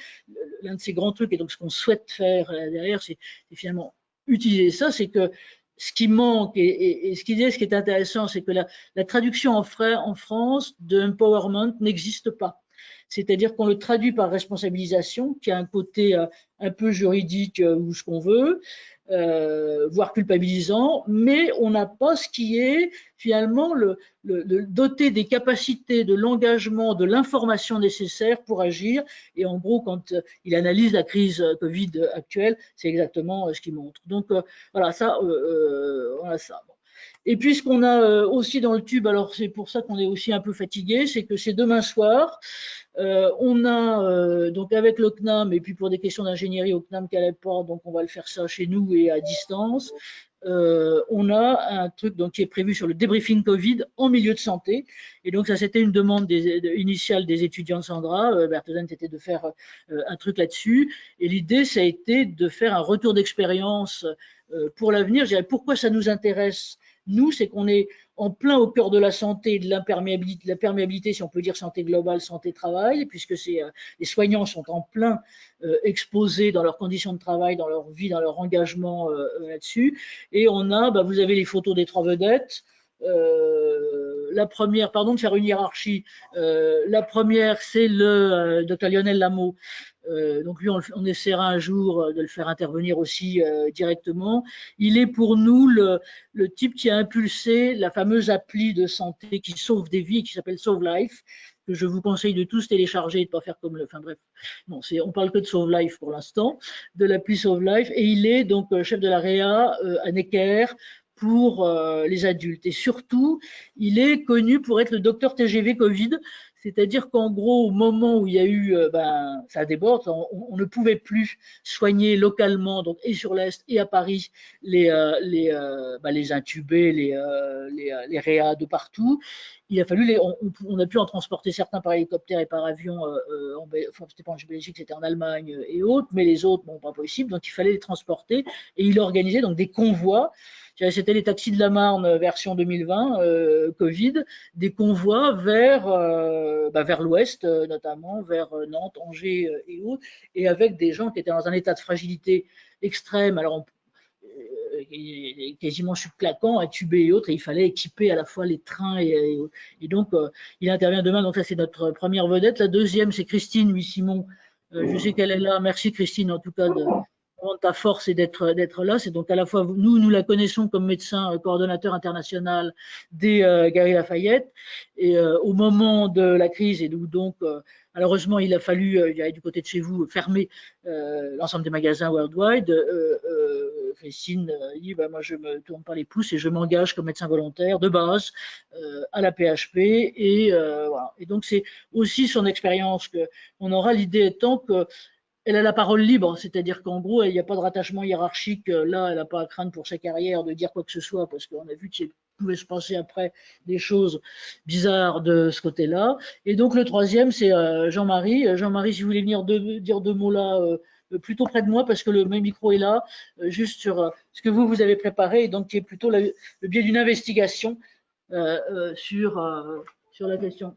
l'un de ces grands trucs, et donc ce qu'on souhaite faire derrière, c'est finalement utiliser ça, c'est que ce qui manque, et ce qui est intéressant, c'est que la traduction en France de empowerment n'existe pas. c'est-à-dire qu'on le traduit par responsabilisation, qui a un côté un peu juridique ou ce qu'on veut, voire culpabilisant, mais on n'a pas ce qui est finalement le doté des capacités, de l'engagement, de l'information nécessaire pour agir. Et en gros, quand il analyse la crise Covid actuelle, c'est exactement ce qu'il montre. Donc voilà ça. Voilà ça. Bon. Et puis ce qu'on a aussi dans le tube, alors c'est pour ça qu'on est aussi un peu fatigué, c'est que c'est demain soir. On a donc avec le CNAM, et puis pour des questions d'ingénierie au CNAM Calais-Port, donc on va le faire ça chez nous et à distance. On a un truc donc, qui est prévu sur le débriefing Covid en milieu de santé. Et donc ça, c'était une demande initiale des étudiants de Sandra. Berthelsen, c'était de faire un truc là-dessus. Et l'idée, ça a été de faire un retour d'expérience pour l'avenir. Je dirais pourquoi ça nous intéresse. Nous, c'est qu'on est en plein au cœur de la santé, de l'imperméabilité, la perméabilité, si on peut dire santé globale, santé travail, puisque les soignants sont en plein exposés dans leurs conditions de travail, dans leur vie, dans leur engagement là-dessus. Et on a, vous avez les photos des trois vedettes. La première, pardon de faire une hiérarchie, la première, c'est le Dr Lionel Lameau. Donc lui, on essaiera un jour de le faire intervenir aussi directement. Il est pour nous le type qui a impulsé la fameuse appli de santé qui sauve des vies, qui s'appelle Sauve Life, que je vous conseille de tous télécharger et de ne pas faire comme le... Enfin bref, non, on parle que de Sauve Life pour l'instant, de l'appli Sauve Life. Et il est donc chef de la Réa à Necker pour les adultes. Et surtout, il est connu pour être le docteur TGV Covid. C'est-à-dire qu'en gros, au moment où il y a eu, ça déborde, on ne pouvait plus soigner localement, donc et sur l'Est et à Paris, les intubés, les réas de partout. Il a fallu, on a pu en transporter certains par hélicoptère et par avion, enfin, c'était pas en Belgique, c'était en Allemagne et autres, mais les autres, bon, pas possible, donc il fallait les transporter et il organisait donc des convois. C'était les taxis de la Marne version 2020, Covid, des convois vers l'ouest, notamment vers Nantes, Angers et autres, et avec des gens qui étaient dans un état de fragilité extrême, alors quasiment claquant, intubés et autres, et il fallait équiper à la fois les trains et donc il intervient demain, donc ça c'est notre première vedette. La deuxième c'est Christine Huy-Simon, je sais qu'elle est là, merci Christine en tout cas de ta force et d'être là. C'est donc à la fois nous la connaissons comme médecin coordonnateur international des Galeries Lafayette, et au moment de la crise, et donc malheureusement il a fallu, du côté de chez vous, fermer l'ensemble des magasins worldwide. Christine dit moi je me tourne pas les pouces et je m'engage comme médecin volontaire de base à la PHP, et voilà. Et donc c'est aussi son expérience qu'on aura, l'idée étant que elle a la parole libre, c'est-à-dire qu'en gros, il n'y a pas de rattachement hiérarchique. Là, elle n'a pas à craindre pour sa carrière de dire quoi que ce soit, parce qu'on a vu qu'il pouvait se passer après des choses bizarres de ce côté-là. Et donc, le troisième, c'est Jean-Marie. Jean-Marie, si vous voulez venir dire deux mots là, plutôt près de moi, parce que le même micro est là, juste sur ce que vous avez préparé, et donc qui est plutôt le biais d'une investigation sur la question.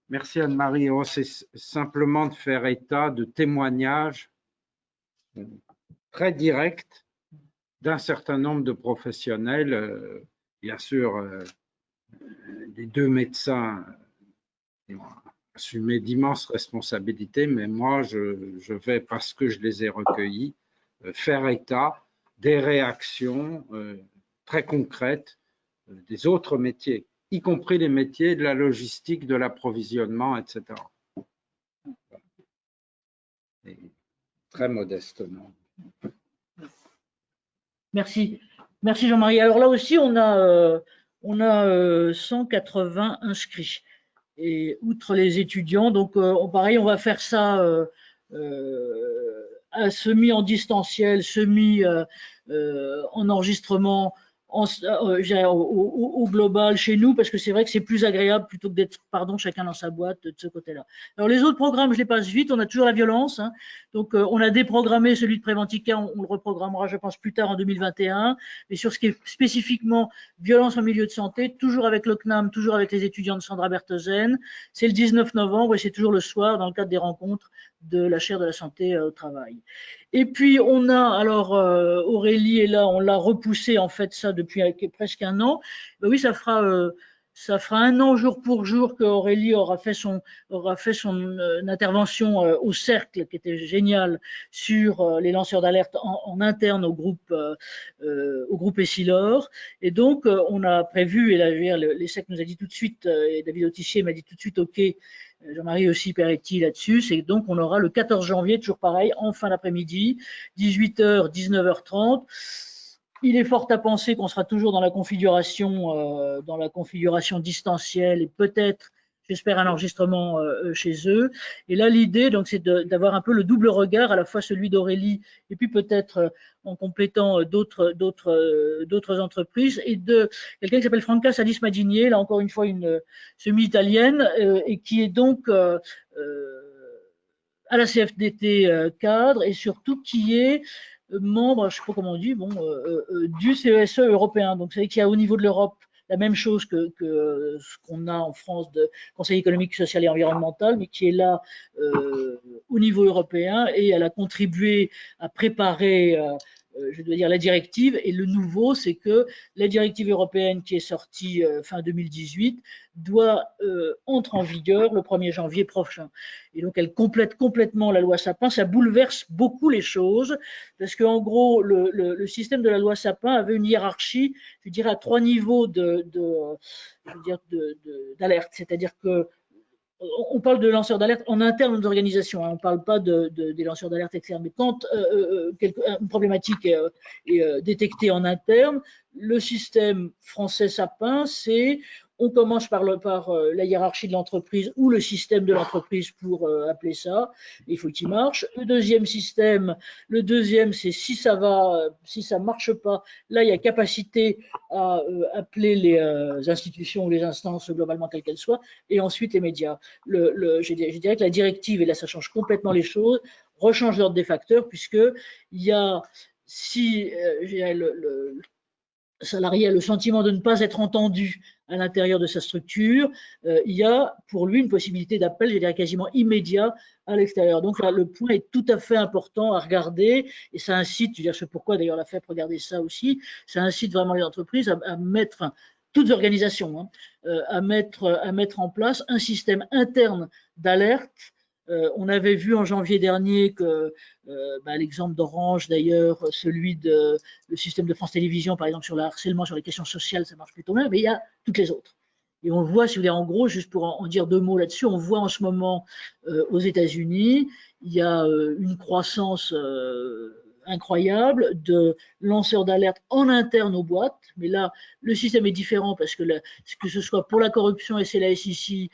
Merci Anne-Marie. C'est simplement de faire état de témoignages très directs d'un certain nombre de professionnels. Bien sûr, les deux médecins ont assumé d'immenses responsabilités, mais moi, je vais, parce que je les ai recueillis, faire état des réactions très concrètes des autres métiers, y compris les métiers de la logistique, de l'approvisionnement, etc. Et très modestement. Merci. Merci Jean-Marie. Alors là aussi, on a 180 inscrits. Et outre les étudiants, donc pareil, on va faire ça semi en distanciel, semi en enregistrement, au global chez nous, parce que c'est vrai que c'est plus agréable plutôt que d'être, chacun dans sa boîte de ce côté-là. Alors les autres programmes, je les passe vite. On a toujours la violence, hein. Donc on a déprogrammé celui de Préventica, on le reprogrammera, je pense, plus tard en 2021. Mais sur ce qui est spécifiquement violence en milieu de santé, toujours avec le CNAM, toujours avec les étudiants de Sandra Bertheusen, c'est le 19 novembre et c'est toujours le soir dans le cadre des rencontres de la chaire de la santé au travail. Et puis on a, alors Aurélie est là, on l'a repoussé en fait ça depuis presque un an. Oui, ça fera Ça fera 1 an jour pour jour qu'Aurélie aura fait son intervention au cercle, qui était génial, sur les lanceurs d'alerte en interne au groupe Essilor. Et donc, on a prévu, et là, l'ESSEC nous a dit tout de suite, et David Autissier m'a dit tout de suite, OK, Jean-Marie aussi Peretti là-dessus, c'est donc on aura le 14 janvier, toujours pareil, en fin d'après-midi, 18h, 19h30. Il est fort à penser qu'on sera toujours dans la configuration distancielle et peut-être, j'espère, un enregistrement chez eux. Et là, l'idée, donc, c'est d'avoir un peu le double regard, à la fois celui d'Aurélie et puis peut-être en complétant d'autres entreprises, et de quelqu'un qui s'appelle Franca Sadis-Madinier, là encore une fois une semi-italienne, et qui est donc à la CFDT cadre, et surtout qui est membre, je ne sais pas comment on dit, du CESE européen. Donc, c'est qu'il y a au niveau de l'Europe la même chose que ce qu'on a en France de Conseil économique, social et environnemental, mais qui est là au niveau européen, et elle a contribué à préparer, je dois dire, la directive. Et le nouveau, c'est que la directive européenne qui est sortie fin 2018 entre en vigueur le 1er janvier prochain. Et donc, elle complète complètement la loi Sapin. Ça bouleverse beaucoup les choses, parce qu'en gros, le système de la loi Sapin avait une hiérarchie, je dirais, à 3 niveaux d'alerte. C'est-à-dire que on parle de lanceurs d'alerte en interne aux organisations, on ne parle pas des lanceurs d'alerte externes. Mais quand une problématique est détectée en interne, le système français Sapin, c'est on commence par la hiérarchie de l'entreprise ou le système de l'entreprise pour appeler ça. Il faut qu'il marche. Le deuxième, c'est si ça marche pas, là il y a capacité à appeler les institutions ou les instances globalement quelles qu'elles soient, et ensuite les médias. Je dirais que la directive, et là ça change complètement les choses, rechange l'ordre des facteurs, puisque il y a le salarié a le sentiment de ne pas être entendu à l'intérieur de sa structure, il y a pour lui une possibilité d'appel, je dirais quasiment immédiat, à l'extérieur. Donc là, le point est tout à fait important à regarder, et ça incite, c'est pourquoi d'ailleurs la FEP regardait ça aussi, ça incite vraiment les entreprises à mettre, enfin, toutes organisations, à mettre en place un système interne d'alerte. On avait vu en janvier dernier que l'exemple d'Orange, d'ailleurs, le système de France Télévisions, par exemple, sur le harcèlement, sur les questions sociales, ça marche plutôt bien, mais il y a toutes les autres. Et on voit, si vous voulez, en gros, juste pour en dire 2 mots là-dessus, on voit en ce moment aux États-Unis, il y a une croissance incroyable de lanceurs d'alerte en interne aux boîtes. Mais là, le système est différent, parce que ce soit pour la corruption, et c'est la SEC,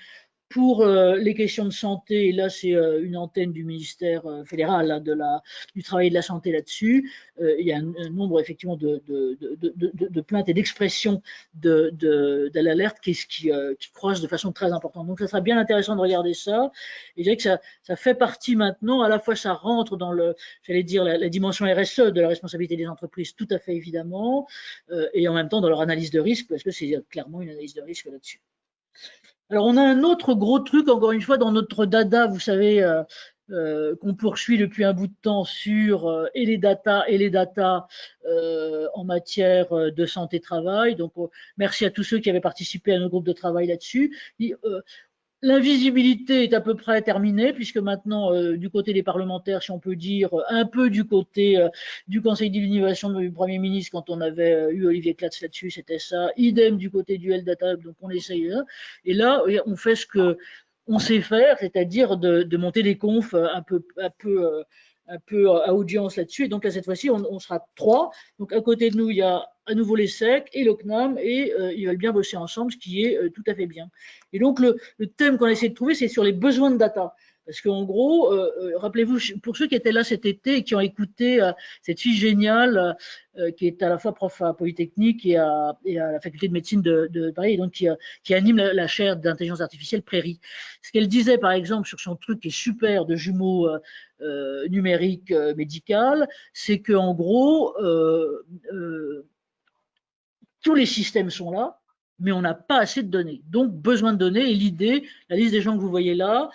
pour les questions de santé, et là c'est une antenne du ministère fédéral du travail et de la santé là-dessus, il y a un nombre effectivement de plaintes et d'expressions de l'alerte qui croissent de façon très importante. Donc ça sera bien intéressant de regarder ça, et je dirais que ça fait partie maintenant, à la fois ça rentre dans la dimension RSE de la responsabilité des entreprises, tout à fait évidemment, et en même temps dans leur analyse de risque, parce que c'est clairement une analyse de risque là-dessus. Alors, on a un autre gros truc, encore une fois, dans notre dada, vous savez, qu'on poursuit depuis un bout de temps sur et les data en matière de santé-travail. Donc, merci à tous ceux qui avaient participé à nos groupes de travail là-dessus. L'invisibilité est à peu près terminée, puisque maintenant, du côté des parlementaires, si on peut dire, un peu du côté du Conseil de l'innovation du Premier ministre, quand on avait eu Olivier Clatz là-dessus, c'était ça. Idem du côté du LData, donc on essaye. Et là, on fait ce qu'on sait faire, c'est-à-dire de monter des confs un peu à audience là-dessus. Et donc là, cette fois-ci, on sera 3. Donc à côté de nous, il y a à nouveau les SEC et le CNAM, et ils veulent bien bosser ensemble, ce qui est tout à fait bien. Et donc le thème qu'on a essayé de trouver, c'est sur les besoins de data. Parce qu'en gros, rappelez-vous, pour ceux qui étaient là cet été et qui ont écouté cette fille géniale qui est à la fois prof à Polytechnique et à la faculté de médecine de Paris, et donc qui anime la chaire d'intelligence artificielle Prairie. Ce qu'elle disait, par exemple, sur son truc qui est super de jumeaux numériques médical, c'est qu'en gros, tous les systèmes sont là, mais on n'a pas assez de données. Donc, besoin de données. Et l'idée, la liste des gens que vous voyez là,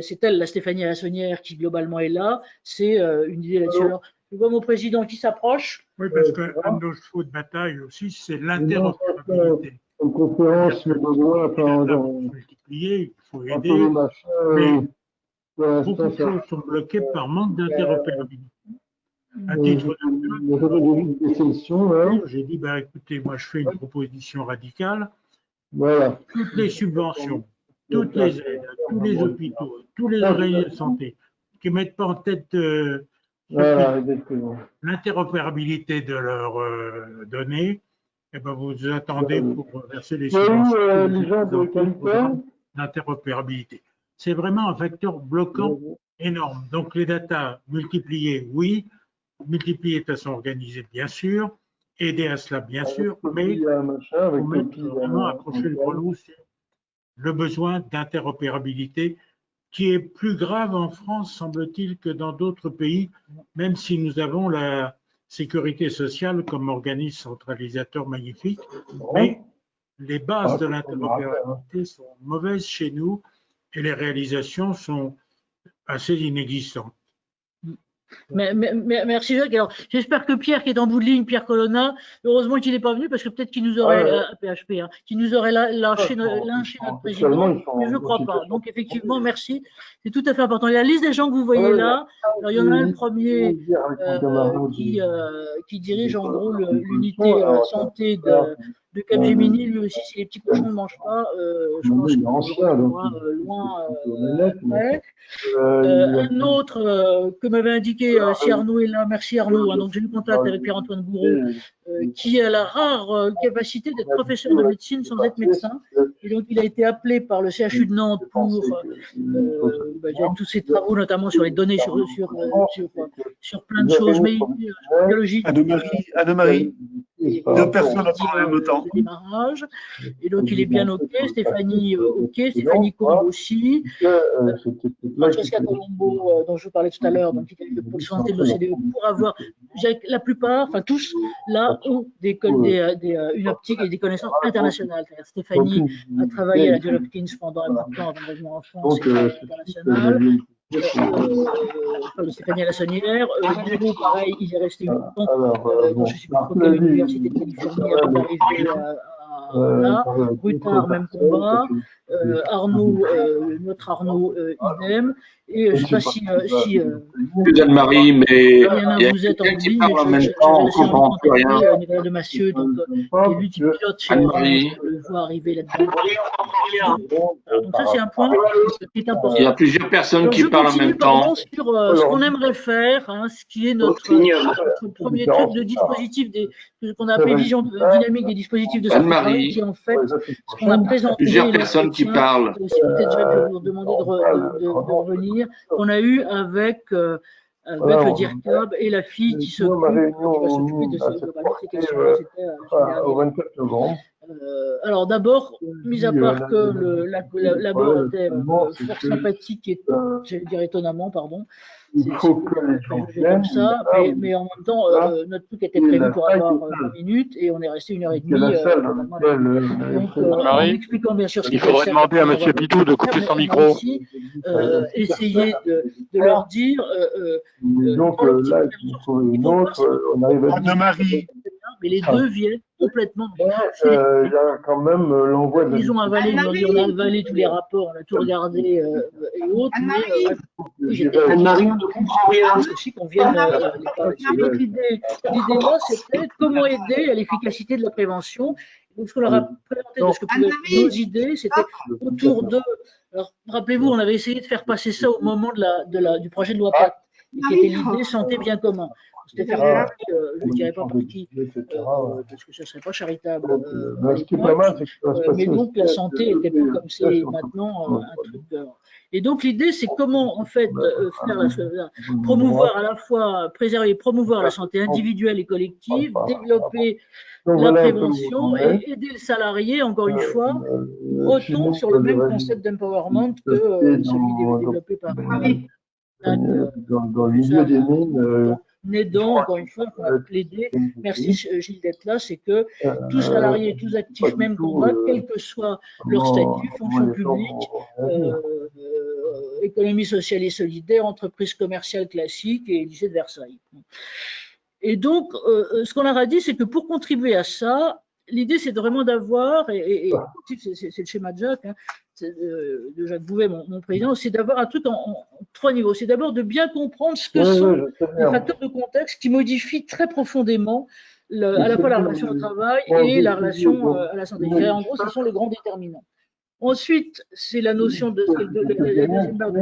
c'est elle, la Stéphanie Alassonnière, qui globalement est là. C'est une idée là-dessus. Alors, je vois mon président qui s'approche. Oui, parce qu'un de nos chevaux de bataille aussi, c'est l'interopérabilité. une conférence, le besoin, enfin, multiplier, il faut un peu aider, le machin. mais Pour l'instant, beaucoup de choses sont bloquées par manque d'interopérabilité. À il titre y a des sélections, là. d'exemple, j'ai dit, bah, écoutez, moi je fais une proposition radicale, Voilà. toutes les subventions, toutes les aides, à tous les hôpitaux, tous les organismes de santé qui ne mettent pas en tête Voilà, exactement. l'interopérabilité de leurs données, eh ben, vous attendez pour verser les Il y a eu subventions les gens de Calita. d'interopérabilité. C'est vraiment un facteur bloquant énorme. Donc les datas multipliées, oui, multiplier de façon organisée, bien sûr, aider à cela, bien sûr, mais il faut mettre vraiment accrocher le brelots sur le besoin d'interopérabilité qui est plus grave en France, semble-t-il, que dans d'autres pays, même si nous avons la sécurité sociale comme organisme centralisateur magnifique, mais les bases de l'interopérabilité sont mauvaises chez nous et les réalisations sont assez inexistantes. Merci Jacques. Alors, j'espère que Pierre, qui est en bout de ligne, Pierre Colonna, heureusement qu'il n'est pas venu parce que peut-être qu'il nous aurait, PHP, hein, qu'il nous aurait lynché notre président, mais je ne crois pas. Donc, effectivement, merci. C'est tout à fait important. Il y a la liste des gens que vous voyez là. Alors, il y en a un, le premier, qui dirige en gros l'unité santé de Capgemini. Lui aussi, si les petits cochons ne mangent pas, je pense qu'on sera loin après. Un autre que m'avait indiqué, si Arnaud est là, merci Arnaud, hein, donc j'ai eu contact avec Pierre-Antoine Gouraud, qui a la rare capacité d'être professeur de médecine sans être médecin, et donc il a été appelé par le CHU de Nantes pour tous ses travaux, notamment sur les données sur plein de choses, mais biologie. Anne-Marie, deux personnes en même temps. Démarrage. Et donc il est bien OK, Stéphanie OK, Stéphanie Combe aussi, Francesca Colombo, dont je vous parlais tout à l'heure, donc qui est le pôle santé de l'OCDE, pour avoir, la plupart, enfin tous, là, ont une optique et des connaissances internationales. Stéphanie a travaillé à la Johns Hopkins pendant un bout de temps avant de revenir en France, et international. Stéphanie Lassonnière, Gouraud, pareil, il est resté 8 ans dans je ne sais plus quelle université de Californie avant d'arriver là. Ruttard, même combat. Arnaud, notre Arnaud, idem. Et je ne sais pas si Anne-Marie, mais il y a vous êtes en quelqu'un qui ligne, parle en même temps, on ne comprend plus rien. Nicolas de Massieu, donc, qui est lui qui pilote chez Orange, on le voit arriver là-dedans. Donc ça, c'est un point qui est important. Il y a plusieurs personnes qui parlent en même temps. Sur ce qu'on aimerait faire, hein, ce qui est notre premier truc de dispositif, qu'on a appelé vision dynamique des dispositifs de santé, qui est en fait ce qu'on a présenté. Plusieurs personnes qui parlent. Peut-être Jacques, je vais vous demander de revenir, qu'on a eu avec le DIRCAB et la fille qui va s'occuper de ces questions-là. C'était au 24 novembre. Alors d'abord, mis à part que l'abord était fort sympathique et, j'allais dire étonnamment, pardon, il faut que les gens viennent, ça, mais en même temps, notre truc était prévu pour avoir 20 minutes et on est resté 1h30. Donc, en expliquant bien sûr ce il faudrait demander à M. Pitou de couper son micro. Essayer de leur dire. Donc là, il faut une autre, on arrive à Anne-Marie. Mais les deux viennent complètement. Il y a quand même l'envoi de. Ils ont avalé, on a avalé tous les rapports, on a tout regardé et autres. Anne-Marie, on ne comprend rien. Aussi qu'on vienne. Donc l'idée là, c'était comment aider à l'efficacité de la prévention. Donc ce qu'on leur a présenté de ce que pouvaient être nos idées, c'était autour de. Alors rappelez-vous, on avait essayé de faire passer ça au moment du projet de loi PACT, qui était l'idée santé bien commun. C'était faire je ne dirais pas pour qui, parce que ce ne serait pas charitable. Ce qui est pas mal, c'est que ça se passe. Mais donc la santé était plus comme c'est maintenant un truc. Et donc l'idée, c'est comment en fait promouvoir à la fois promouvoir la santé individuelle et collective, développer la prévention et aider le salarié, encore une fois, autant sur le même concept d'empowerment que celui développé par dans le milieu des mines. N'aidant, encore une fois, qu'on a plaidé, merci Gilles d'être là, c'est que tous salariés, tous actifs, même combat, quel que soit leur statut, fonction publique, économie sociale et solidaire, entreprise commerciale classique et lycée de Versailles. Et donc, ce qu'on leur a dit, c'est que pour contribuer à ça, l'idée, c'est vraiment d'avoir, et c'est le schéma de Jacques, hein, de Jacques Bouvet, mon président, c'est d'avoir un truc en 3 niveaux. C'est d'abord de bien comprendre ce que sont les facteurs de contexte qui modifient très profondément à la fois la relation au travail et la relation à la santé. En gros, ce sont les grands déterminants. Ensuite, c'est la notion de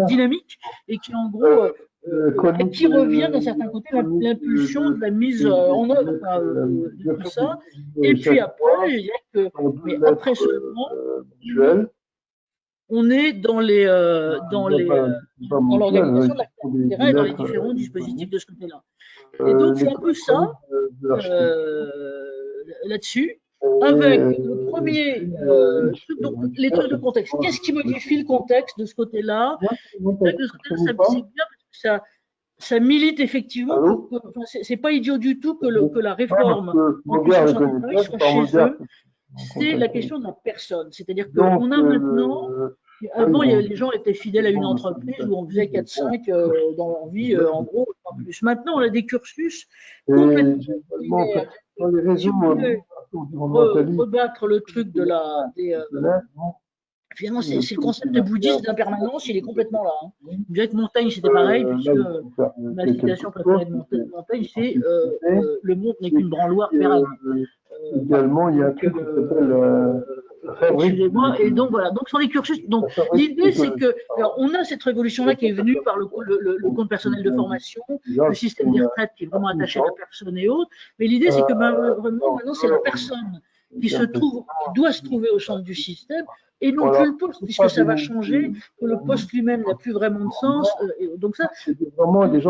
dynamique, et qui en gros, qui revient d'un certain côté l'impulsion de la mise en œuvre de tout ça. Et puis après, je dirais que, mais après seulement, on est dans l'organisation de l'activité terrain et dans les différents dispositifs de ce côté-là. Et donc, c'est un peu ça là-dessus, avec le premier truc, donc les trucs de contexte. Qu'est-ce qui modifie le contexte de ce côté-là? C'est bien parce que ça milite effectivement. C'est pas idiot du tout que la réforme en question santé de travail soit chez eux. C'est la question de la personne. C'est-à-dire qu'on a maintenant. Avant, les gens étaient fidèles à une entreprise où on faisait 4-5 dans leur vie, en gros, en plus. Maintenant, on a des cursus complètement. Si vous voulez rebattre le truc de finalement, c'est le concept de bouddhisme d'impermanence, il est complètement là. Hein. Vous savez que Montaigne, c'était pareil, puisque ma citation préférée de Montaigne, c'est le monde n'est qu'une branloire pérenne. Également, il y a un truc qui s'appelle excusez-moi, et donc voilà, donc sur les cursus, donc l'idée c'est que, alors on a cette révolution-là qui est venue par le compte personnel de formation, le système des retraites qui est vraiment attaché à la personne et autres, mais l'idée c'est que vraiment maintenant c'est la personne qui doit se trouver au centre du système, et non plus le poste, puisque ça va changer, que le poste lui-même n'a plus vraiment de sens, et donc ça, c'est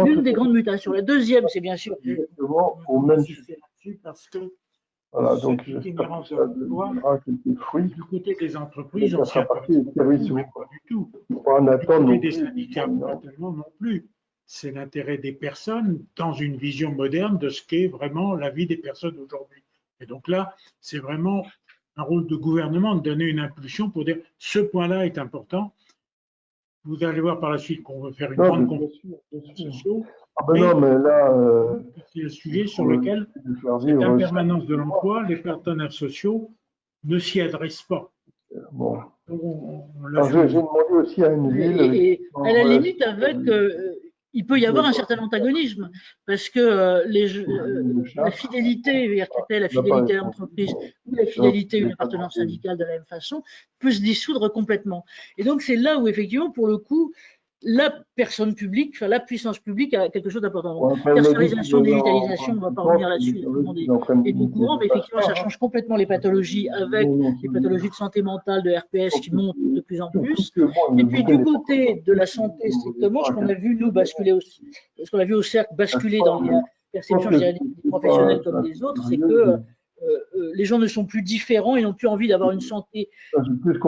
l'une des grandes mutations. La deuxième, c'est bien sûr parce que voilà, donc l'itinérance de l'emploi, du côté des entreprises, on s'y pas du tout. Du côté des syndicats, pas tellement non plus. C'est l'intérêt des personnes dans une vision moderne de ce qu'est vraiment la vie des personnes aujourd'hui. Et donc là, c'est vraiment un rôle de gouvernement de donner une impulsion pour dire ce point-là est important. Vous allez voir par la suite qu'on veut faire une grande convention sociaux. Mais là, c'est le sujet sur lequel cette impermanence de l'emploi, les partenaires sociaux ne s'y adressent pas. Bon. J'ai demandé aussi à une ville. Et à la limite, avec, il peut y avoir un certain antagonisme, parce que la fidélité, la fidélité à l'entreprise ou la fidélité à une appartenance syndicale de la même façon peut se dissoudre complètement. Et donc, c'est là où, effectivement, pour le coup, la personne publique, enfin la puissance publique a quelque chose d'important. Personnalisation, digitalisation, on ne va pas revenir là-dessus, tout le monde est au courant, mais effectivement, ça change complètement les pathologies avec les pathologies de santé mentale, de RPS qui montent de plus en plus. Et puis du côté de la santé strictement, ce qu'on a vu nous basculer aussi, ce qu'on a vu au cercle basculer dans les perceptions des professionnels comme des autres, c'est que les gens ne sont plus différents et n'ont plus envie d'avoir une santé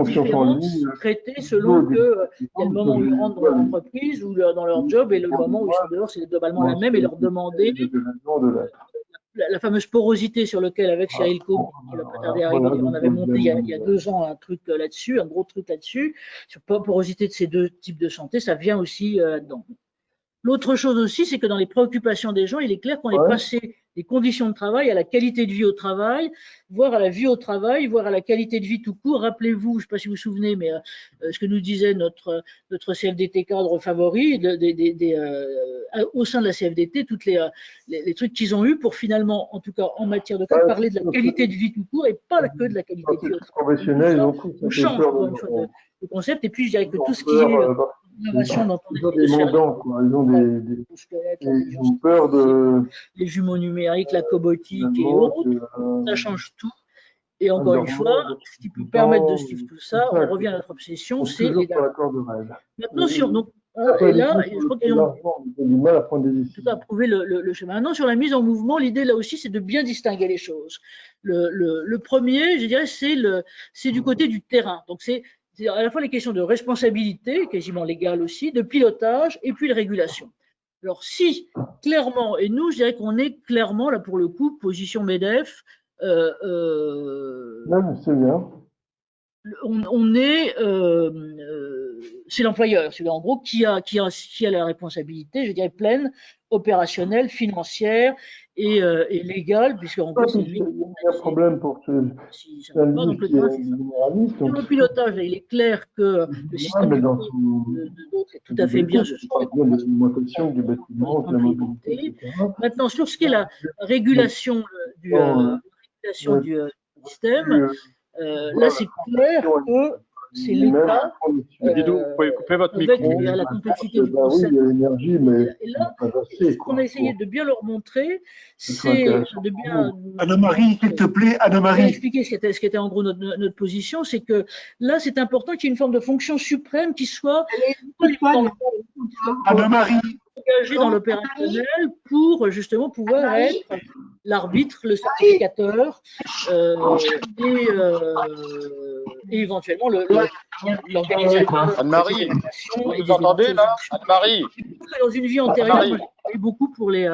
différente, traitée selon qu'il y a le moment où ils rentrent dans leur entreprise ou dans leur job et le moment où ils sont dehors, c'est globalement la même, et leur demander la fameuse porosité sur laquelle, avec Cyril Cohn, qui va pas tarder à arriver, on avait monté il y a 2 ans un truc là-dessus, un gros truc là-dessus, sur la porosité de ces 2 types de santé, ça vient aussi là-dedans. L'autre chose aussi, c'est que dans les préoccupations des gens, il est clair qu'on est passé des conditions de travail à la qualité de vie au travail, voire à la vie au travail, voire à la qualité de vie tout court. Rappelez-vous, je ne sais pas si vous vous souvenez, mais ce que nous disait notre CFDT cadre favori, au sein de la CFDT, tous les trucs qu'ils ont eus pour finalement, en tout cas en matière de cas, parler de la qualité de vie tout court et pas que de la qualité de vie au travail. On change encore une fois de concept, et puis je dirais que tout ce qui est innovation dans ton ils ont peur de les jumeaux numériques, la cobotique et autres, ça change tout. Et encore une fois, ce qui peut permettre de suivre tout ça, on revient à notre obsession, c'est les dates. Maintenant, et là, je crois qu'ils ont tout approuvé le schéma. Maintenant, sur la mise en mouvement, l'idée là aussi, c'est de bien distinguer les choses. Le premier, je dirais, c'est du côté du terrain. Donc, c'est à la fois les questions de responsabilité, quasiment légale aussi, de pilotage et puis de régulation. Alors si, clairement, et nous, je dirais qu'on est clairement, là pour le coup, position MEDEF, c'est bien. On est, c'est l'employeur, celui en gros qui a la responsabilité, je dirais pleine, opérationnelle, financière et légal, puisqu'en gros, c'est lui. Il y a un problème pour ce donc, le pilotage, il est clair que le système de d'autres est tout à fait bien. L'augmentation du bâtiment, de la mobilité, etc. Maintenant, sur ce qui est la régulation du système, là, c'est clair que c'est l'État. Didou, vous pouvez couper votre micro. Avec la complexité du oui, il y a l'énergie, mais et là, ce qu'on a essayé de bien leur montrer, c'est de bien. Anne-Marie, s'il te plaît, Anne-Marie. Expliquer ce qui était en gros notre position, c'est que là, c'est important qu'il y ait une forme de fonction suprême qui soit Anne-Marie engagée dans l'opérationnel pour justement pouvoir être l'arbitre, le certificateur et éventuellement l'organisateur. Anne-Marie, vous entendez là? Anne-Marie. Dans une vie antérieure, j'ai eu beaucoup pour les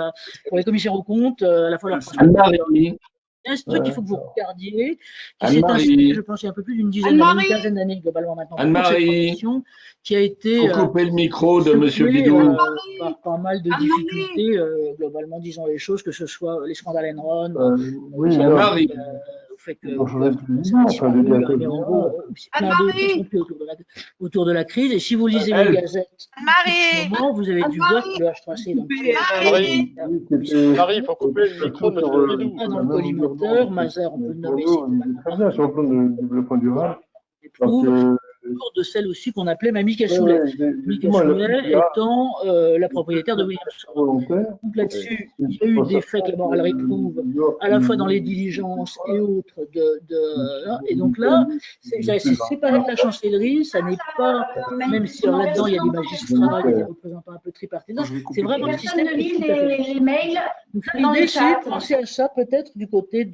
commissaires aux comptes, à la fois leur Anne-Marie. Il y a un truc qu'il faut que vous regardiez, qui s'est installé, je pense, il y a un peu plus d'une dizaine d'années, une quinzaine d'années globalement maintenant. Anne-Marie, qui a été couper le micro de Monsieur Bidou. Par pas mal de difficultés, globalement, disons les choses, que ce soit les scandales Enron, Anne-Marie. fait que autour de la crise. Et si vous lisez les gazettes, vous avez dû voir que le H3C Marie, il faut couper le micro de M. Bidou. Dans le collimateur, Mazar, on peut le nommer, très bien sur le plan de développement durable. Autour de celle aussi qu'on appelait Mamie Cassoulet. Mamie Cassoulet étant la propriétaire de Williamson. Donc là-dessus, il y a eu des faits que la morale réprouve, à la fois dans les diligences et autres. Et donc là, c'est séparé de la chancellerie, ça n'est pas, même si là-dedans il y a des magistrats, il y a des représentants un peu tripartisans, c'est vraiment un système qui est tout à fait. Donc l'idée, c'est de penser à ça peut-être du côté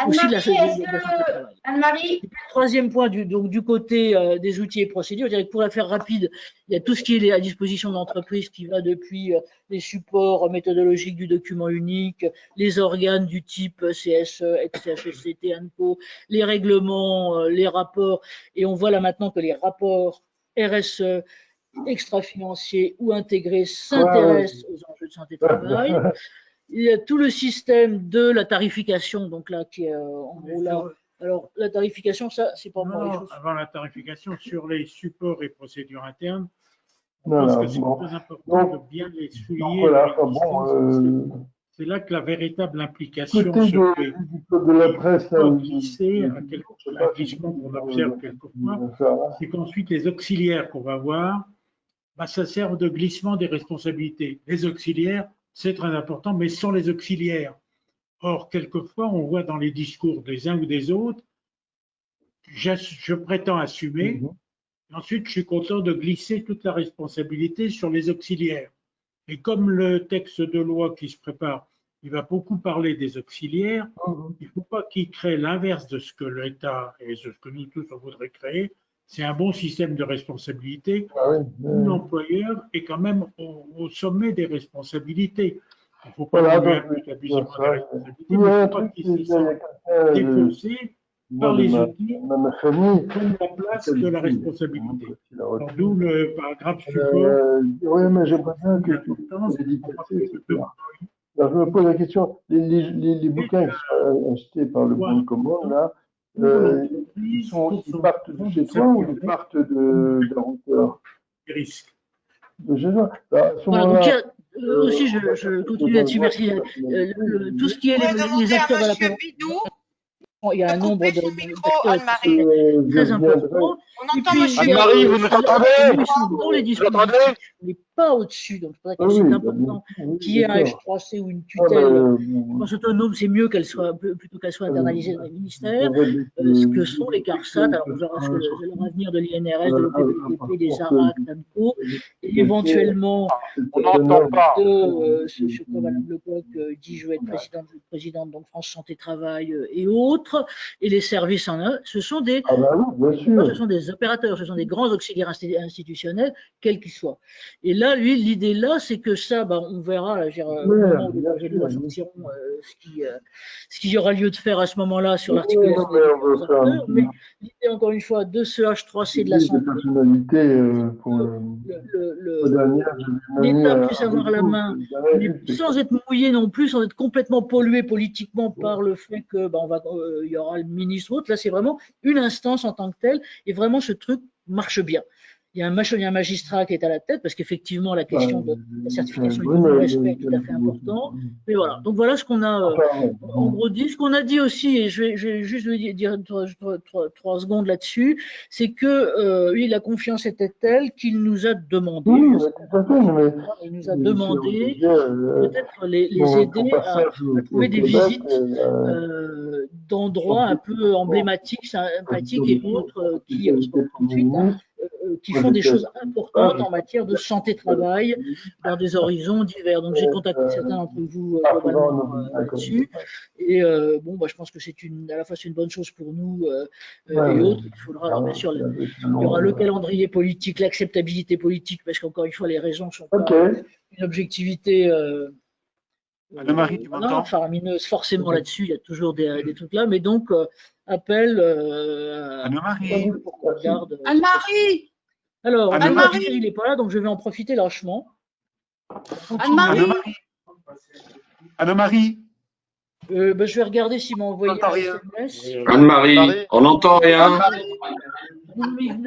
aussi de la santé de travail. Anne-Marie. Troisième point, du côté des outils et procédures, je dirais que pour la faire rapide, il y a tout ce qui est à disposition de l'entreprise qui va depuis les supports méthodologiques du document unique, les organes du type CSE, CHSCT, ANCO, les règlements, les rapports, et on voit là maintenant que les rapports RSE, extra-financiers ou intégrés s'intéressent aux enjeux de santé travail. Il y a tout le système de la tarification, donc là, qui est en gros là. Alors, la tarification, ça, c'est pas moi. Avant la tarification, sur les supports et procédures internes, je pense que c'est très important de bien les souligner. C'est là que la véritable implication se fait. De la presse, un glissement qu'on observe quelquefois, c'est qu'ensuite les auxiliaires qu'on va voir, ça sert de glissement des responsabilités. Les auxiliaires, c'est très important, mais ce sont les auxiliaires. Or, quelquefois, on voit dans les discours des uns ou des autres, je prétends assumer, et ensuite je suis content de glisser toute la responsabilité sur les auxiliaires. Et comme le texte de loi qui se prépare, il va beaucoup parler des auxiliaires, il ne faut pas qu'il crée l'inverse de ce que l'État et de ce que nous tous on voudrait créer. C'est un bon système de responsabilité où l'employeur est quand même au sommet des responsabilités. Il ne faut pas qu'il y ait un établissement de responsabilité, mais il ne faut pas qu'il se sente défaussé par les outils qui prennent la place de la responsabilité. D'où le paragraphe support. Oui, mais j'aimerais bien que je me pose la question, les bouquins qui sont achetés par le Bon commun, là, ils partent de chez toi ou ils partent d'un routeur? Des risques. De chez toi. Aussi, je continue là-dessus, merci. Tout ce qui est les acteurs de la prévention, il y a un nombre d'acteurs très important. Anne-Marie, vous nous entendez? Dans les discussions, on n'est pas au-dessus, donc c'est vrai que c'est important qu'il y ait un H3C ou une tutelle. Je pense autonome, c'est mieux plutôt qu'elle soit internalisée dans les ministères. Ce que sont les CARSAT, alors on verra leur avenir de l'INRS, de l'OPPP, des ARAC, d'ANCO, et éventuellement de ce sur quoi Mme Lecoq dit je vais être présidente donc France Santé Travail et autres, et les services en eux, ce sont des opérateurs, ce sont des grands auxiliaires institutionnels, quels qu'ils soient. Et là, là, lui, l'idée là, c'est que ça, bah, on verra là, au moment où les projets de loi sortiront, ce qu'il y aura lieu de faire à ce moment-là sur l'articulation des différents acteurs. Mais l'idée, encore une fois, de ce H3C de la santé, l'État puisse avoir la main, mais sans être mouillé non plus, sans être complètement pollué politiquement par le fait que bah, il y aura le ministre ou autre. Là, c'est vraiment une instance en tant que telle, et vraiment ce truc marche bien. Il y a un magistrat qui est à la tête, parce qu'effectivement, la question de la certification du non-respect est tout à fait importante. Mais voilà. Donc voilà ce qu'on a en gros dit. Ce qu'on a dit aussi, et je vais juste lui dire 3 secondes là-dessus, c'est que oui, la confiance était telle qu'il nous a demandé, il nous a demandé peut-être les aider à trouver des visites d'endroits un peu emblématiques, sympathiques et autres qui font des choses importantes en matière de santé-travail dans des horizons divers. Donc j'ai contacté certains d'entre vous globalement là-dessus. Et bon, bah, je pense que à la fois c'est une bonne chose pour nous et autres. Il faudra, alors bien sûr, il y aura le calendrier politique, l'acceptabilité politique, parce qu'encore une fois, les raisons ne sont pas une objectivité Anne-Marie, tu m'entends? faramineuse forcément là-dessus, il y a toujours des trucs là, mais donc appel Anne-Marie. Anne-Marie. Alors, Anne-Marie, il n'est pas là, donc je vais en profiter lâchement. Anne-Marie. Anne-Marie. Je vais regarder s'il m'a envoyé un SMS. Anne-Marie, on n'entend rien. Il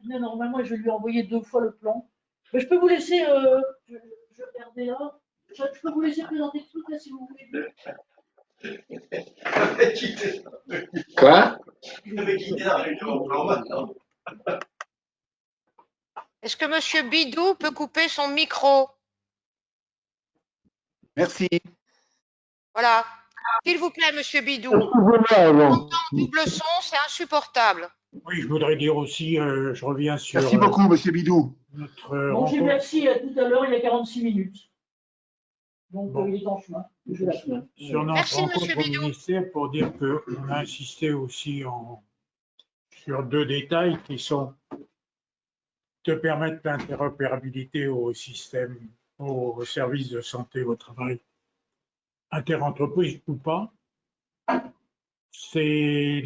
venait normalement et je lui ai envoyé 2 fois le plan. Mais je peux vous laisser, je vais regarder là. Je peux vous laisser présenter le truc là si vous voulez. Quoi? Est-ce que Monsieur Bidou peut couper son micro? Merci. Voilà. S'il vous plaît, Monsieur Bidou. En double son, c'est insupportable. Oui, je voudrais dire aussi, je reviens sur. Merci beaucoup, Monsieur Bidou. Bon, j'ai merci à tout à l'heure, il y a 46 minutes. Donc, il est en chemin. Sur notre rencontre au ministère, pour dire qu'on a insisté aussi sur 2 détails qui sont de permettre l'interopérabilité au système, au service de santé au travail, interentreprise ou pas. C'est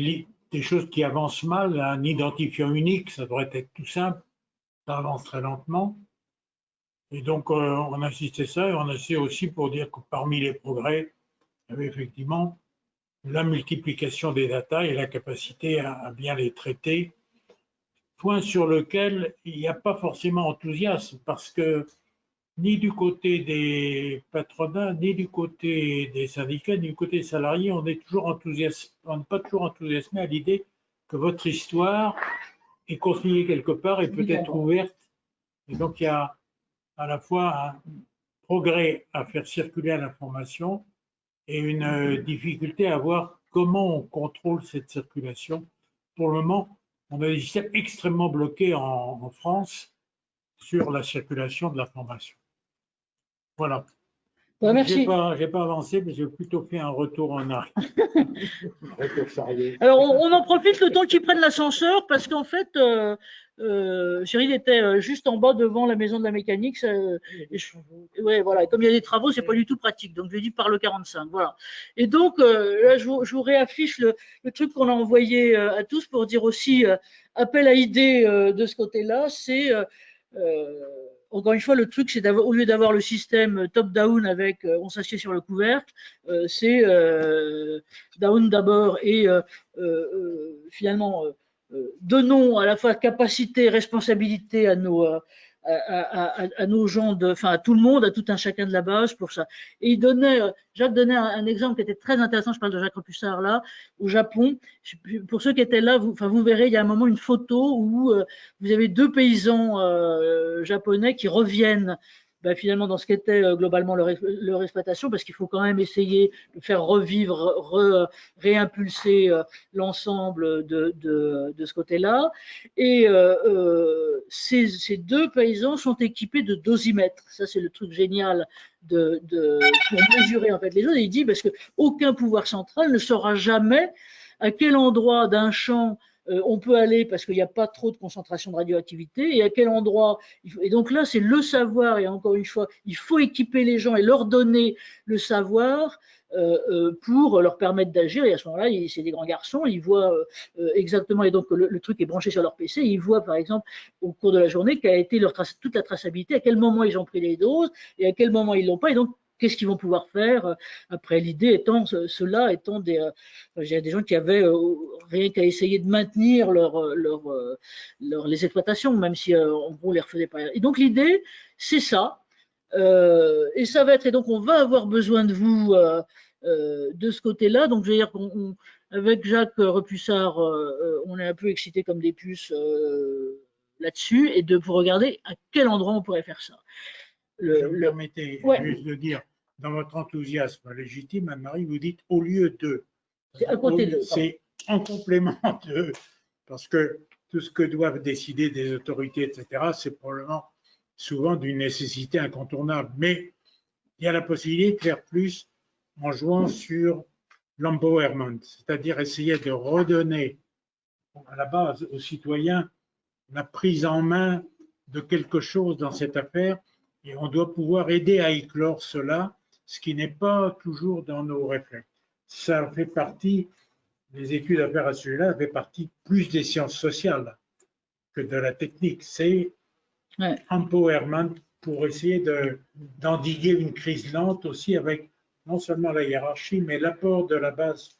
des choses qui avancent mal. Un identifiant unique, ça devrait être tout simple, ça avance très lentement. Et donc, on a insisté ça et on a insisté aussi pour dire que parmi les progrès, il y avait effectivement la multiplication des data et la capacité à bien les traiter. Point sur lequel il n'y a pas forcément enthousiasme parce que ni du côté des patronats, ni du côté des syndicats, ni du côté des salariés, on n'est pas toujours enthousiasmé à l'idée que votre histoire est consignée quelque part et peut être ouverte. Et donc, il y a à la fois un progrès à faire circuler l'information et une difficulté à voir comment on contrôle cette circulation. Pour le moment, on a des systèmes extrêmement bloqués en France sur la circulation de l'information. Voilà. Ouais, merci. J'ai pas avancé, mais j'ai plutôt fait un retour en arrière. Alors, on en profite le temps qu'ils prennent l'ascenseur, parce qu'en fait, Cyril était juste en bas devant la maison de la mécanique. Ouais, voilà. Comme il y a des travaux, c'est pas du tout pratique. Donc, je lui ai dit par le 45. Voilà. Et donc, là, je vous réaffiche le truc qu'on a envoyé à tous pour dire aussi appel à idées de ce côté-là. C'est encore une fois, le truc, c'est au lieu d'avoir le système top-down avec on s'assied sur le couvercle, c'est down d'abord et finalement donnons à la fois capacité, responsabilité à nos gens, enfin à tout le monde, à tout un chacun de la base pour ça. Et Jacques donnait un exemple qui était très intéressant, je parle de Jacques Repussard là, au Japon. Pour ceux qui étaient là, vous verrez, il y a un moment une photo où vous avez 2 paysans japonais qui reviennent finalement dans ce qu'était globalement leur exploitation, parce qu'il faut quand même essayer de faire revivre, réimpulser l'ensemble de ce côté-là. Et ces 2 paysans sont équipés de dosimètres. Ça, c'est le truc génial pour mesurer en fait les choses. Et il dit parce qu'aucun pouvoir central ne saura jamais à quel endroit d'un champ on peut aller parce qu'il n'y a pas trop de concentration de radioactivité et à quel endroit. Et donc là, c'est le savoir et encore une fois, il faut équiper les gens et leur donner le savoir pour leur permettre d'agir. Et à ce moment-là, c'est des grands garçons, ils voient exactement, et donc le truc est branché sur leur PC, ils voient par exemple au cours de la journée quelle a été toute la traçabilité, à quel moment ils ont pris les doses et à quel moment ils ne l'ont pas. Et donc, qu'est-ce qu'ils vont pouvoir faire après? L'idée étant, ceux-là étant des gens qui avaient rien qu'à essayer de maintenir les exploitations, même si en gros on les refaisait pas. Et donc l'idée, c'est ça. Et ça va être, et donc on va avoir besoin de vous de ce côté-là. Donc je veux dire qu'avec Jacques Repussard, on est un peu excités comme des puces là-dessus, et de vous regarder à quel endroit on pourrait faire ça. Me permettez juste de dire, dans votre enthousiasme légitime, Anne-Marie, vous dites au lieu de. C'est à côté de. C'est en complément de. Parce que tout ce que doivent décider des autorités, etc., c'est probablement souvent d'une nécessité incontournable. Mais il y a la possibilité de faire plus en jouant sur l'empowerment, c'est-à-dire essayer de redonner à la base aux citoyens la prise en main de quelque chose dans cette affaire, et on doit pouvoir aider à éclore cela, ce qui n'est pas toujours dans nos réflexes. Ça fait partie, les études à faire à ce sujet-là, fait partie plus des sciences sociales que de la technique. C'est empowerment pour essayer d'endiguer une crise lente aussi avec non seulement la hiérarchie, mais l'apport de la base.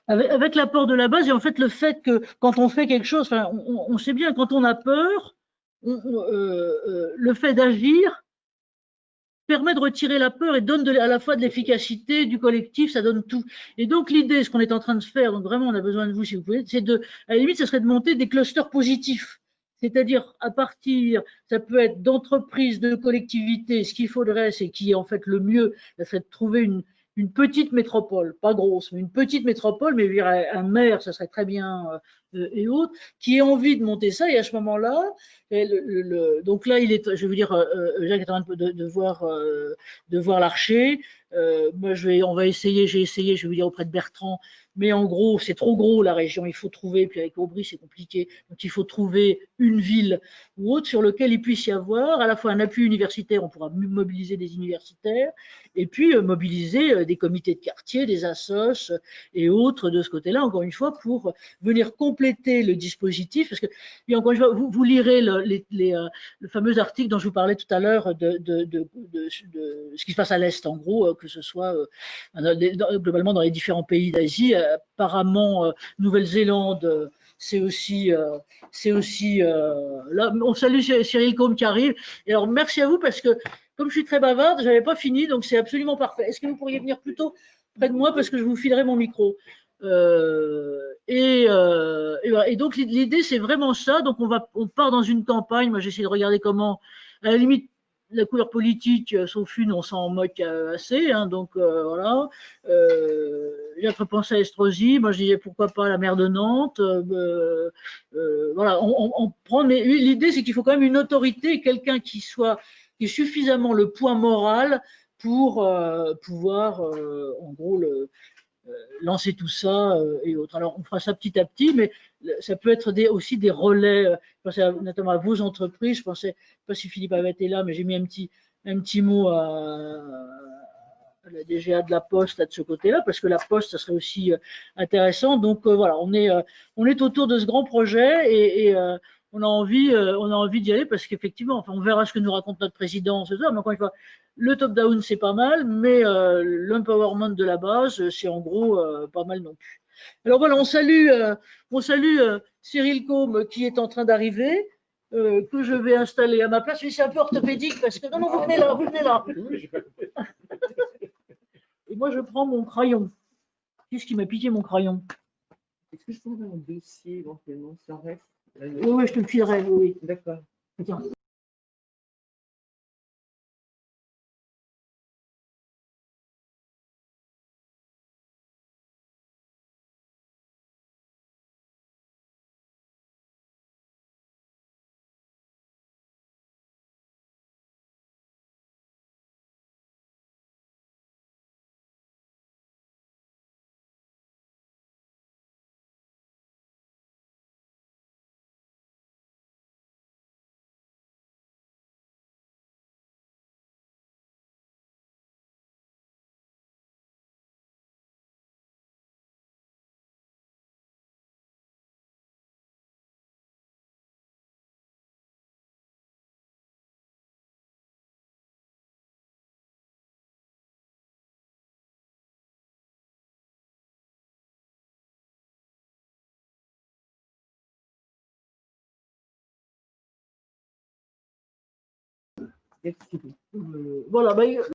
Avec l'apport de la base, et en fait le fait que quand on fait quelque chose, enfin, on sait bien, quand on a peur, le fait d'agir permet de retirer la peur et donne à la fois de l'efficacité, du collectif, ça donne tout. Et donc l'idée, ce qu'on est en train de faire, donc vraiment on a besoin de vous si vous pouvez, c'est à la limite, ce serait de monter des clusters positifs. C'est-à-dire à partir, ça peut être d'entreprises, de collectivités, ce qu'il faudrait, c'est qui est en fait le mieux, ça serait de trouver une petite métropole, pas grosse, mais une petite métropole, mais un maire, ça serait très bien, et autres, qui ait envie de monter ça, et à ce moment-là, donc là, je veux dire, Jacques est en train de voir l'archer. Moi, on va essayer, j'ai essayé, je vais vous dire auprès de Bertrand, mais en gros, c'est trop gros la région, il faut trouver, puis avec Aubry, c'est compliqué, donc il faut trouver une ville ou autre sur lequel il puisse y avoir à la fois un appui universitaire, on pourra mobiliser des universitaires, et puis mobiliser des comités de quartier, des assos et autres de ce côté-là, encore une fois, pour venir compléter le dispositif, parce que, et encore une fois, vous lirez le fameux article dont je vous parlais tout à l'heure de ce qui se passe à l'Est, en gros, que ce soit globalement dans les différents pays d'Asie. Apparemment, Nouvelle-Zélande, c'est aussi là. On salue Cyril Combe qui arrive. Et alors, merci à vous parce que, comme je suis très bavarde, je n'avais pas fini, donc c'est absolument parfait. Est-ce que vous pourriez venir plutôt près de moi parce que je vous filerai mon micro? Et donc l'idée c'est vraiment ça. Donc on part dans une campagne. Moi j'essaie de regarder comment, à la limite, la couleur politique, sauf une, on s'en moque assez. Hein, donc voilà. J'ai repensé à Estrosi. Moi je disais pourquoi pas la maire de Nantes. Voilà. On prend. Mais l'idée c'est qu'il faut quand même une autorité, quelqu'un qui ait suffisamment le poids moral pour pouvoir, en gros, lancer tout ça et autres. Alors, on fera ça petit à petit, mais ça peut être aussi des relais. Je pensais notamment à vos entreprises. Je pensais, je ne sais pas si Philippe avait été là, mais j'ai mis un petit mot à la DGA de la Poste là, de ce côté-là, parce que la Poste, ça serait aussi intéressant. Donc voilà, on est autour de ce grand projet et on a envie d'y aller parce qu'effectivement, enfin, on verra ce que nous raconte notre président ce soir, mais encore une fois, le top-down, c'est pas mal, mais l'empowerment de la base, c'est en gros pas mal non plus. Alors voilà, on salue Cyril Combe qui est en train d'arriver, que je vais installer à ma place. Mais c'est un peu orthopédique parce que... Non, vous venez là, vous venez là. Et moi, je prends mon crayon. Qu'est-ce qui m'a piqué mon crayon? Est-ce que je peux avoir un dossier éventuellement? Ça reste. Oui, je te le filerai, oui. D'accord. Tiens. Voilà,